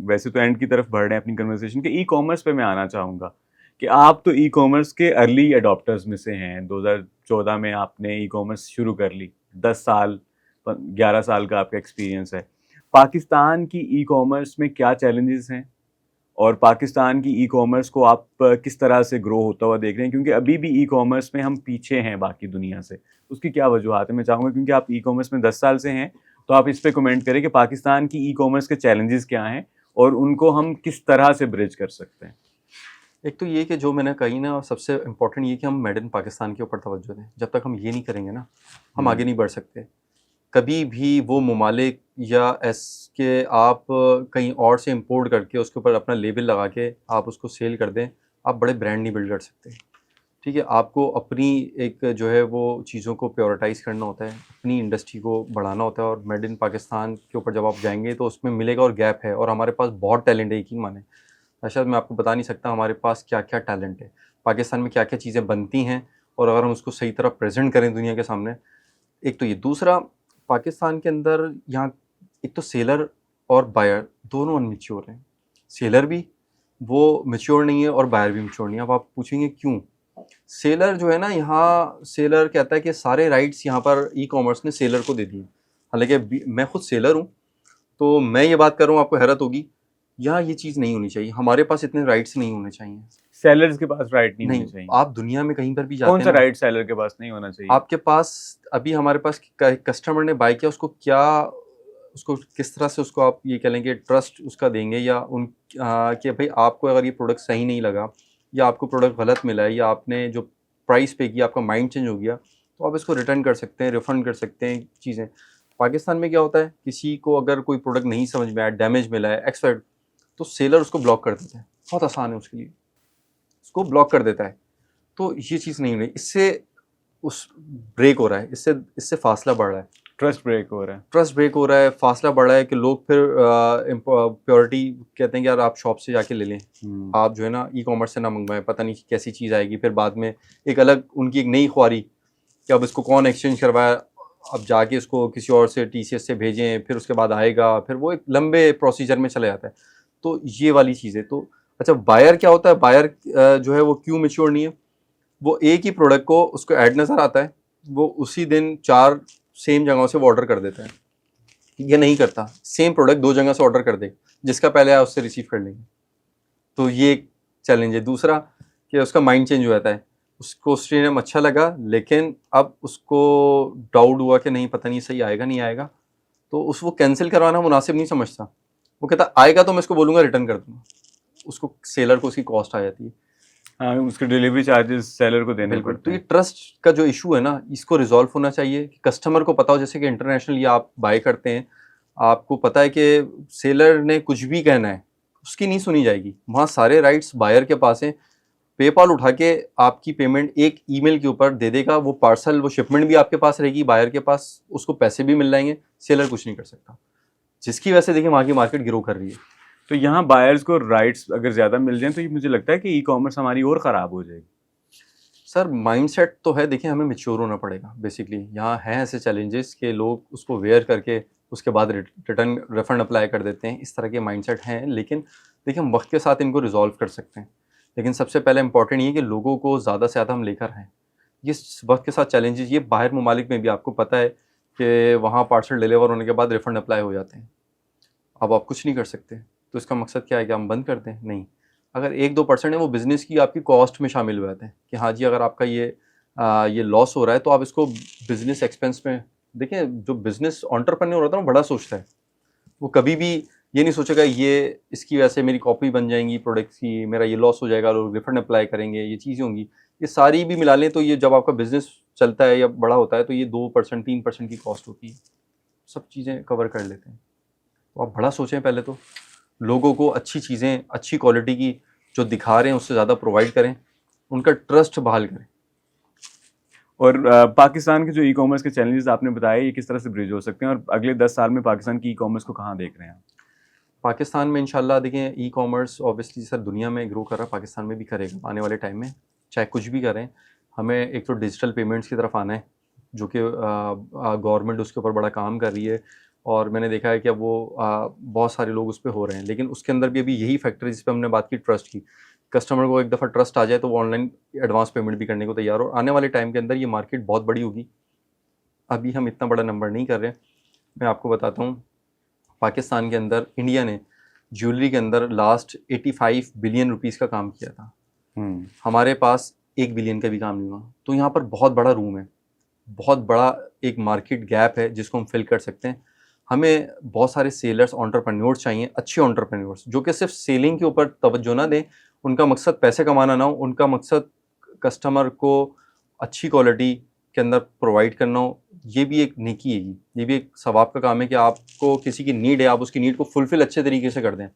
वैसे तो एंड की तरफ बढ़ रहे हैं अपनी कन्वर्सेशन के, ई कॉमर्स पे मैं आना चाहूँगा कि आप तो ई कॉमर्स के अर्ली अडॉप्टर्स में से हैं। 2014 में आपने ई कॉमर्स शुरू कर ली, 10 साल 11 साल का आपका एक्सपीरियंस है। पाकिस्तान की ई कॉमर्स में क्या चैलेंजेस हैं और पाकिस्तान की ई कॉमर्स को आप किस तरह से ग्रो होता हुआ देख रहे हैं, क्योंकि अभी भी ई कॉमर्स में हम पीछे हैं बाकी दुनिया से, उसकी क्या वजूहत है? मैं चाहूँगा क्योंकि आप ई कॉमर्स में 10 साल से हैं, तो आप इस पे कमेंट करें कि पाकिस्तान की ई कॉमर्स के चैलेंजेस क्या हैं और उनको हम किस तरह से ब्रिज कर सकते हैं। एक तो ये कि जो मैंने कही ना, सबसे इम्पोर्टेंट ये कि हम मेड इन पाकिस्तान के ऊपर तवज्जो दें। जब तक हम ये नहीं करेंगे ना, हम आगे नहीं बढ़ सकते। कभी भी वो ममालिक या के आप कहीं और से इंपोर्ट करके उसके ऊपर अपना लेबल लगा के आप उसको सेल कर दें, आप बड़े ब्रांड नहीं बिल्ड कर सकते। ठीक है, आपको अपनी एक जो है वो चीज़ों को प्रायोरिटाइज़ करना होता है, अपनी इंडस्ट्री को बढ़ाना होता है, और मेड इन पाकिस्तान के ऊपर जब आप जाएंगे तो उसमें मिलेगा, और गैप है, और हमारे पास बहुत टैलेंट है, यकीन माने। शायद मैं आपको बता नहीं सकता हमारे पास क्या क्या टैलेंट है, पाकिस्तान में क्या क्या चीज़ें बनती हैं, और अगर हम उसको सही तरह प्रेजेंट करें दुनिया के सामने। एक तो ये, दूसरा पाकिस्तान के अंदर यहाँ एक तो सेलर और बायर दोनों अनमेच्योर हैं। सेलर भी वो मैच्योर नहीं है और बायर भी मैच्योर नहीं है। अब आप पूछेंगे क्यों? सेलर जो है ना, यहाँ सेलर कहता है कि सारे राइट्स यहाँ पर ई कॉमर्स ने सेलर को दे दिए। हालांकि मैं खुद सेलर हूँ, तो मैं ये बात कर रहा हूँ, आपको हैरत होगी, यहाँ ये चीज़ नहीं होनी चाहिए। हमारे पास इतने राइट्स नहीं होने चाहिए। सेलर्स के पास राइट नहीं होने नहीं, चाहिए? आप दुनिया में कहीं पर भी जाते कौन हैं सा ना, राइट सेलर के पास नहीं होना चाहिए? आपके पास अभी हमारे पास कस्टमर ने बाय किया, उसको क्या, उसको किस तरह से उसको आप ये कह लेंगे ट्रस्ट उसका देंगे, या कि भाई आपको अगर ये प्रोडक्ट सही नहीं लगा, या आपको प्रोडक्ट गलत मिला है, या आपने जो प्राइस पे किया आपका माइंड चेंज हो गया, तो आप इसको रिटर्न कर सकते हैं, रिफ़ंड कर सकते हैं चीज़ें। पाकिस्तान में क्या होता है, किसी को अगर कोई प्रोडक्ट नहीं समझ में आया, डैमेज मिला है, एक्सपायर्ड, तो सेलर उसको ब्लॉक कर देता है। बहुत आसान है उसके लिए, उसको ब्लॉक कर देता है। तो ये चीज़ नहीं हुई, इससे उस ब्रेक हो रहा है, इससे इससे फासला बढ़ रहा है, ट्रस्ट ब्रेक हो रहा है। ट्रस्ट ब्रेक हो रहा है, फासला बढ़ रहा है, कि लोग फिर प्योरिटी कहते हैं कि यार आप शॉप से जाके ले लें, आप जो है ना ई कॉमर्स से ना मंगवाएं, पता नहीं कैसी चीज़ आएगी। फिर बाद में एक अलग उनकी एक नई ख्वारी कि अब इसको कौन एक्सचेंज करवाए, अब जाके इसको किसी और से TCS से भेजें, फिर उसके बाद आएगा, फिर वो एक लंबे प्रोसीजर में चले जाता है। तो ये वाली चीज़ है। तो अच्छा, बायर क्या होता है? बायर जो है वो क्यों मैच्योर नहीं है? वो एक ही प्रोडक्ट को, उसको ऐड नज़र आता है, वो उसी दिन 4 सेम जगहों से वो ऑर्डर कर देता है। ये नहीं करता, सेम प्रोडक्ट 2 जगह से ऑर्डर कर दे, जिसका पहले आया उससे रिसीव कर लेंगे। तो ये एक चैलेंज है। दूसरा कि उसका माइंड चेंज हो जाता है, उसको स्ट्रीनम अच्छा लगा, लेकिन अब उसको डाउट हुआ कि नहीं, पता नहीं सही आएगा नहीं आएगा, तो वो कैंसिल करवाना मुनासिब नहीं समझता। वो कहता आएगा तो मैं इसको बोलूँगा रिटर्न कर दूँगा, उसको सेलर को उसकी कॉस्ट आ जाती है। हाँ, उसके डिलीवरी चार्जेस सेलर को देने बिल्कुल। पड़ते तो ये हैं। ट्रस्ट का जो इशू है ना, इसको रिजॉल्व होना चाहिए कि कस्टमर को पता हो। जैसे कि इंटरनेशनली आप बाय करते हैं, आपको पता है कि सेलर ने कुछ भी कहना है, उसकी नहीं सुनी जाएगी, वहाँ सारे राइट्स बायर के पास हैं। पेपाल उठा के आपकी पेमेंट एक ईमेल के ऊपर दे देगा, वो पार्सल, वो शिपमेंट भी आपके पास रहेगी, बायर के पास, उसको पैसे भी मिल जाएंगे, सेलर कुछ नहीं कर सकता। जिसकी वजह से देखिए वहाँ की मार्केट ग्रो कर रही है। तो यहाँ बायर्स को राइट्स अगर ज़्यादा मिल जाएं तो ये मुझे लगता है कि ई कॉमर्स हमारी और ख़राब हो जाएगी। सर माइंडसेट तो है, देखिए हमें मैच्योर होना पड़ेगा बेसिकली। यहाँ हैं ऐसे चैलेंजेस कि लोग उसको वेयर करके उसके बाद रिटर्न रिफंड अप्लाई कर देते हैं, इस तरह के माइंडसेट हैं। लेकिन देखिए हम वक्त के साथ इनको रिजॉल्व कर सकते हैं, लेकिन सबसे पहले इंपॉर्टेंट ये कि लोगों को ज़्यादा से ज़्यादा हम लेकर आएँ। ये वक्त के साथ चैलेंजेस, ये बाहर ममालिक में भी आपको पता है कि वहाँ पार्सल डिलीवर होने के बाद रिफंड अप्लाई हो जाते हैं। अब आप कुछ नहीं कर सकते, तो इसका मकसद क्या है कि हम बंद कर दें? नहीं। अगर 1-2% है वो बिज़नेस की आपकी कॉस्ट में शामिल हो जाते हैं कि हाँ जी, अगर आपका ये लॉस हो रहा है तो आप इसको बिज़नेस एक्सपेंस में देखिए। जो बिज़नेस एंटरप्रेन्योर होता है ना, बड़ा सोचता है। वो कभी भी ये नहीं सोचेगा ये इसकी वजह से मेरी कॉपी बन जाएंगी प्रोडक्ट्स की, मेरा ये लॉस हो जाएगा, लोग रिफंड अप्लाई करेंगे, ये चीज़ें होंगी। ये सारी भी मिला लें तो ये जब आपका बिज़नेस चलता है या बड़ा होता है तो ये 2% 3% की कॉस्ट होती है, सब चीज़ें कवर कर लेते हैं। तो आप बड़ा सोचें पहले तो, लोगों को अच्छी चीज़ें, अच्छी क्वालिटी की जो दिखा रहे हैं उससे ज़्यादा प्रोवाइड करें, उनका ट्रस्ट बहाल करें। और पाकिस्तान के जो ई कॉमर्स के चैलेंजेस आपने बताए, ये किस तरह से ब्रिज हो सकते हैं और अगले 10 साल में पाकिस्तान की ई कॉमर्स को कहाँ देख रहे हैं आप? पाकिस्तान में इंशाल्लाह देखें, ई कॉमर्स ऑब्वियसली सर दुनिया में ग्रो कर रहा है, पाकिस्तान में भी करेगा आने वाले टाइम में, चाहे कुछ भी करें। हमें एक तो डिजिटल पेमेंट्स की तरफ आना है, जो कि गवर्नमेंट उसके ऊपर बड़ा काम कर रही है, और मैंने देखा है कि अब वो बहुत सारे लोग उस पर हो रहे हैं। लेकिन उसके अंदर भी अभी यही फैक्टर जिस पर हमने बात की, ट्रस्ट की। कस्टमर को एक दफ़ा ट्रस्ट आ जाए तो वो ऑनलाइन एडवांस पेमेंट भी करने को तैयार हो। आने वाले टाइम के अंदर ये मार्केट बहुत बड़ी होगी, अभी हम इतना बड़ा नंबर नहीं कर रहे हैं, मैं आपको बताता हूँ, पाकिस्तान के अंदर इंडिया ने ज्वेलरी के अंदर लास्ट 85 बिलियन रुपीस का काम किया था। हमारे पास 1 बिलियन का भी काम नहीं हुआ। तो यहाँ पर बहुत बड़ा रूम है, बहुत बड़ा एक मार्केट गैप है जिसको हम फिल कर सकते हैं। हमें बहुत सारे सेलर्स, एंटरप्रेन्योर्स चाहिए, अच्छे एंटरप्रेन्योर्स जो कि सिर्फ सेलिंग के ऊपर तवज्जो ना दें, उनका मकसद पैसे कमाना ना हो, उनका मकसद कस्टमर को अच्छी क्वालिटी के अंदर प्रोवाइड करना हो। ये भी एक नेकी है, ये भी एक सवाब का काम है कि आपको किसी की नीड है, आप उसकी नीड को फुलफिल अच्छे तरीके से कर दें।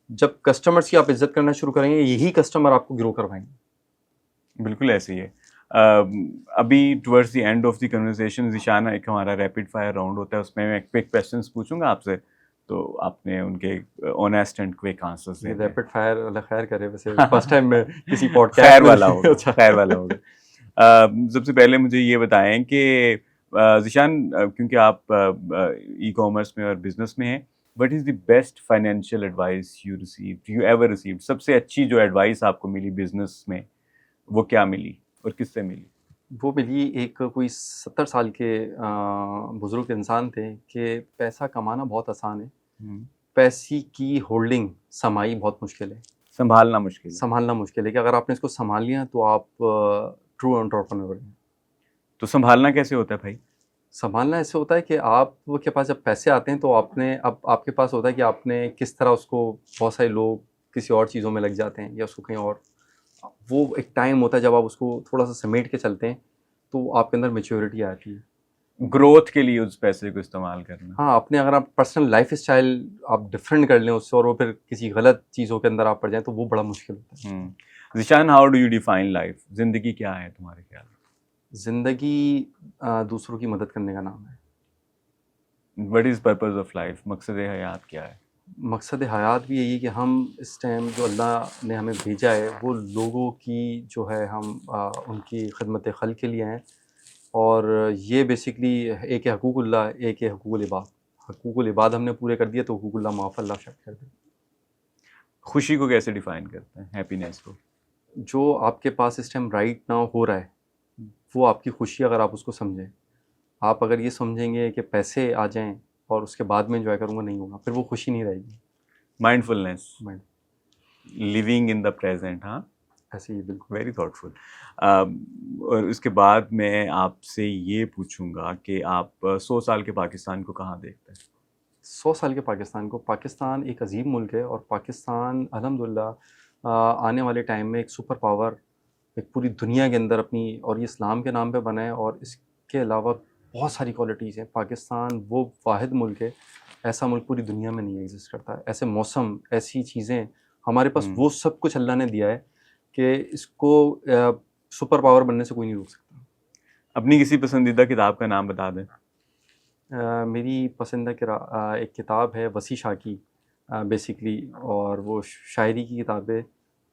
जब कस्टमर्स की आप इज्जत करना शुरू करेंगे, यही कस्टमर आपको ग्रो करवाएंगे। बिल्कुल ऐसे ही है। अभी towards the end of the conversation Zeeshan, एक हमारा रैपिड फायर राउंड होता है, उसमें मैं क्विक क्वेश्चंस पूछूंगा आपसे, तो आपने उनके ऑनेस्ट एंड क्विक आंसर्स देने हैं। रैपिड फायर अल्लाह खैर करे, वैसे फर्स्ट टाइम मैं किसी पॉडकास्ट खैर वाला होगा, अच्छा खैर वाला होगा। सबसे पहले मुझे ये बताएं कि ज़ीशान, क्योंकि आप ई कॉमर्स में और बिजनेस में हैं, what is the best financial advice you ever received? सबसे अच्छी जो एडवाइस आपको मिली बिजनेस में, वो क्या मिली और किससे मिली? वो मिली, एक कोई 70 साल के बुजुर्ग इंसान थे कि पैसा कमाना बहुत आसान है, पैसे की होल्डिंग समाई बहुत मुश्किल है, संभालना मुश्किल है। संभालना मुश्किल है। कि अगर आपने इसको संभाल लिया तो आप ट्रू एंटरप्रेन्योर हैं। तो संभालना कैसे होता है भाई? संभालना ऐसे होता है कि आपके पास जब पैसे आते हैं तो आपने, अब आपके पास होता है कि आपने किस तरह उसको, बहुत सारे लोग किसी और चीज़ों में लग जाते हैं या उसको कहीं और, वो एक टाइम होता है जब आप उसको थोड़ा सा समेट के चलते हैं तो आपके अंदर मैच्योरिटी आती है। ग्रोथ के लिए उस पैसे को इस्तेमाल करना। हाँ, अपने अगर आप पर्सनल लाइफ स्टाइल आप डिफरेंट कर लें उससे और वो फिर किसी गलत चीज़ों के अंदर आप पड़ जाएं तो वो बड़ा मुश्किल होता है। Zeeshan, how do you define life? जिंदगी क्या है तुम्हारे ख्याल में? ज़िंदगी दूसरों की मदद करने का नाम है। What is purpose of life? मकसद हयात क्या है? मकसद हयात भी यही है कि हम इस टाइम जो अल्लाह ने हमें भेजा है वो लोगों की जो है, हम उनकी खिदमत खल्क़ के लिए हैं। और ये बेसिकली एक है हकूक़ुल्लाह, एक है हकूक़ुल इबाद। हकूक़ुल इबाद हमने पूरे कर दिए तो हकूक़ुल्लाह माफ़ अल्लाह शायद कर दे। खुशी को कैसे डिफाइन करते हैं, हैप्पीनेस को? जो आपके पास इस टाइम राइट नाउ हो रहा है वो आपकी खुशी, अगर आप उसको समझें। आप अगर ये समझेंगे कि पैसे आ जाएं और उसके बाद में एंजॉय करूँगा, नहीं होगा, फिर वो खुशी नहीं रहेगी। Mindfulness, mind living in the present. हाँ, ऐसे ही बिल्कुल। Very thoughtful. और उसके बाद मैं आपसे ये पूछूंगा कि आप 100 साल के पाकिस्तान को कहाँ देखते हैं? 100 साल के पाकिस्तान को, पाकिस्तान एक अजीम मुल्क है और पाकिस्तान अल्हम्दुलिल्लाह आने वाले टाइम में एक सुपर पावर, एक पूरी दुनिया के अंदर अपनी, और ये इस्लाम के नाम पे बना है और इसके अलावा बहुत सारी क्वालिटीज़ हैं। पाकिस्तान वो वाहिद मुल्क है, ऐसा मुल्क पूरी दुनिया में नहीं एग्जिस्ट करता है। ऐसे मौसम, ऐसी चीज़ें हमारे पास, वो सब कुछ अल्लाह ने दिया है कि इसको सुपर पावर बनने से कोई नहीं रोक सकता। अपनी किसी पसंदीदा किताब का नाम बता दें। मेरी पसंदीदा एक किताब है वसी शाह की, बेसिकली, और वो शायरी की किताब है।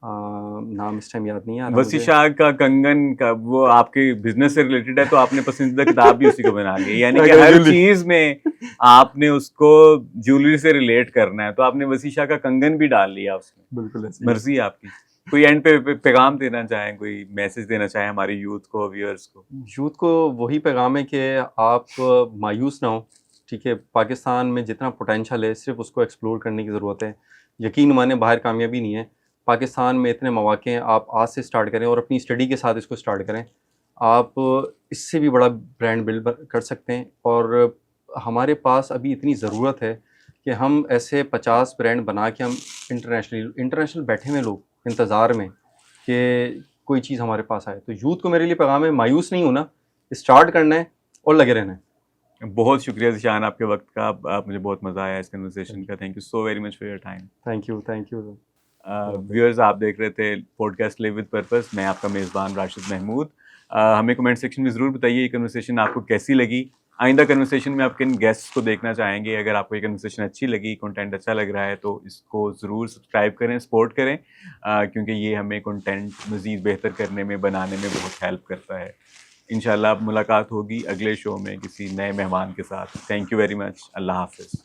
नाम इस टाइम याद नहीं आ रहा वसी मुझे। शाह का कंगन का, वो आपके बिजनेस से रिलेटेड है तो आपने पसंदीदा किताब भी उसी को बना ली, यानी कि हर चीज में आपने उसको ज्वेलरी से रिलेट करना है, तो आपने वसी शाह का कंगन भी डाल लिया उसमें। बिल्कुल ऐसे ही। मर्जी है आपकी। कोई एंड पे पैगाम देना चाहें, कोई मैसेज देना चाहें हमारे यूथ को, व्यूअर्स को? यूथ को वही पैगाम है कि आप मायूस ना हो, ठीक है। पाकिस्तान में जितना पोटेंशियल है सिर्फ उसको एक्सप्लोर करने की ज़रूरत है। यकीन माने बाहर कामयाबी नहीं है, पाकिस्तान में इतने मौके हैं। आप आज से स्टार्ट करें और अपनी स्टडी के साथ इसको स्टार्ट करें, आप इससे भी बड़ा ब्रांड बिल्ड कर सकते हैं। और हमारे पास अभी इतनी ज़रूरत है कि हम ऐसे 50 ब्रांड बना के हम इंटरनेशनल बैठे हुए लोग इंतज़ार में कि कोई चीज़ हमारे पास आए। तो यूथ को मेरे लिए पैगाम है, मायूस नहीं होना, स्टार्ट करना है और लगे रहना है। बहुत शुक्रिया ज़ीशान आपके वक्त का। आप मुझे बहुत मज़ा आया इस कन्वर्सेशन का। Thank you so very much for your time. Thank you, thank you. Viewers, आप देख रहे थे पॉडकास्ट लिव विद पर्पस। मैं आपका मेज़बान राशिद महमूद। हमें कमेंट सेक्शन में ज़रूर बताइए ये कन्वर्सेशन आपको कैसी लगी। आइंदा कन्वर्सेशन में आप किन गेस्ट्स को देखना चाहेंगे। अगर आपको ये कन्वर्सेशन अच्छी लगी, कंटेंट अच्छा लग रहा है, तो इसको ज़रूर सब्सक्राइब करें, सपोर्ट करें, क्योंकि ये हमें कंटेंट मज़ीद बेहतर करने में, बनाने में बहुत हेल्प करता है। इंशाल्लाह मुलाकात होगी अगले शो में किसी नए मेहमान के साथ। Thank you very much. अल्लाह हाफ़िज़।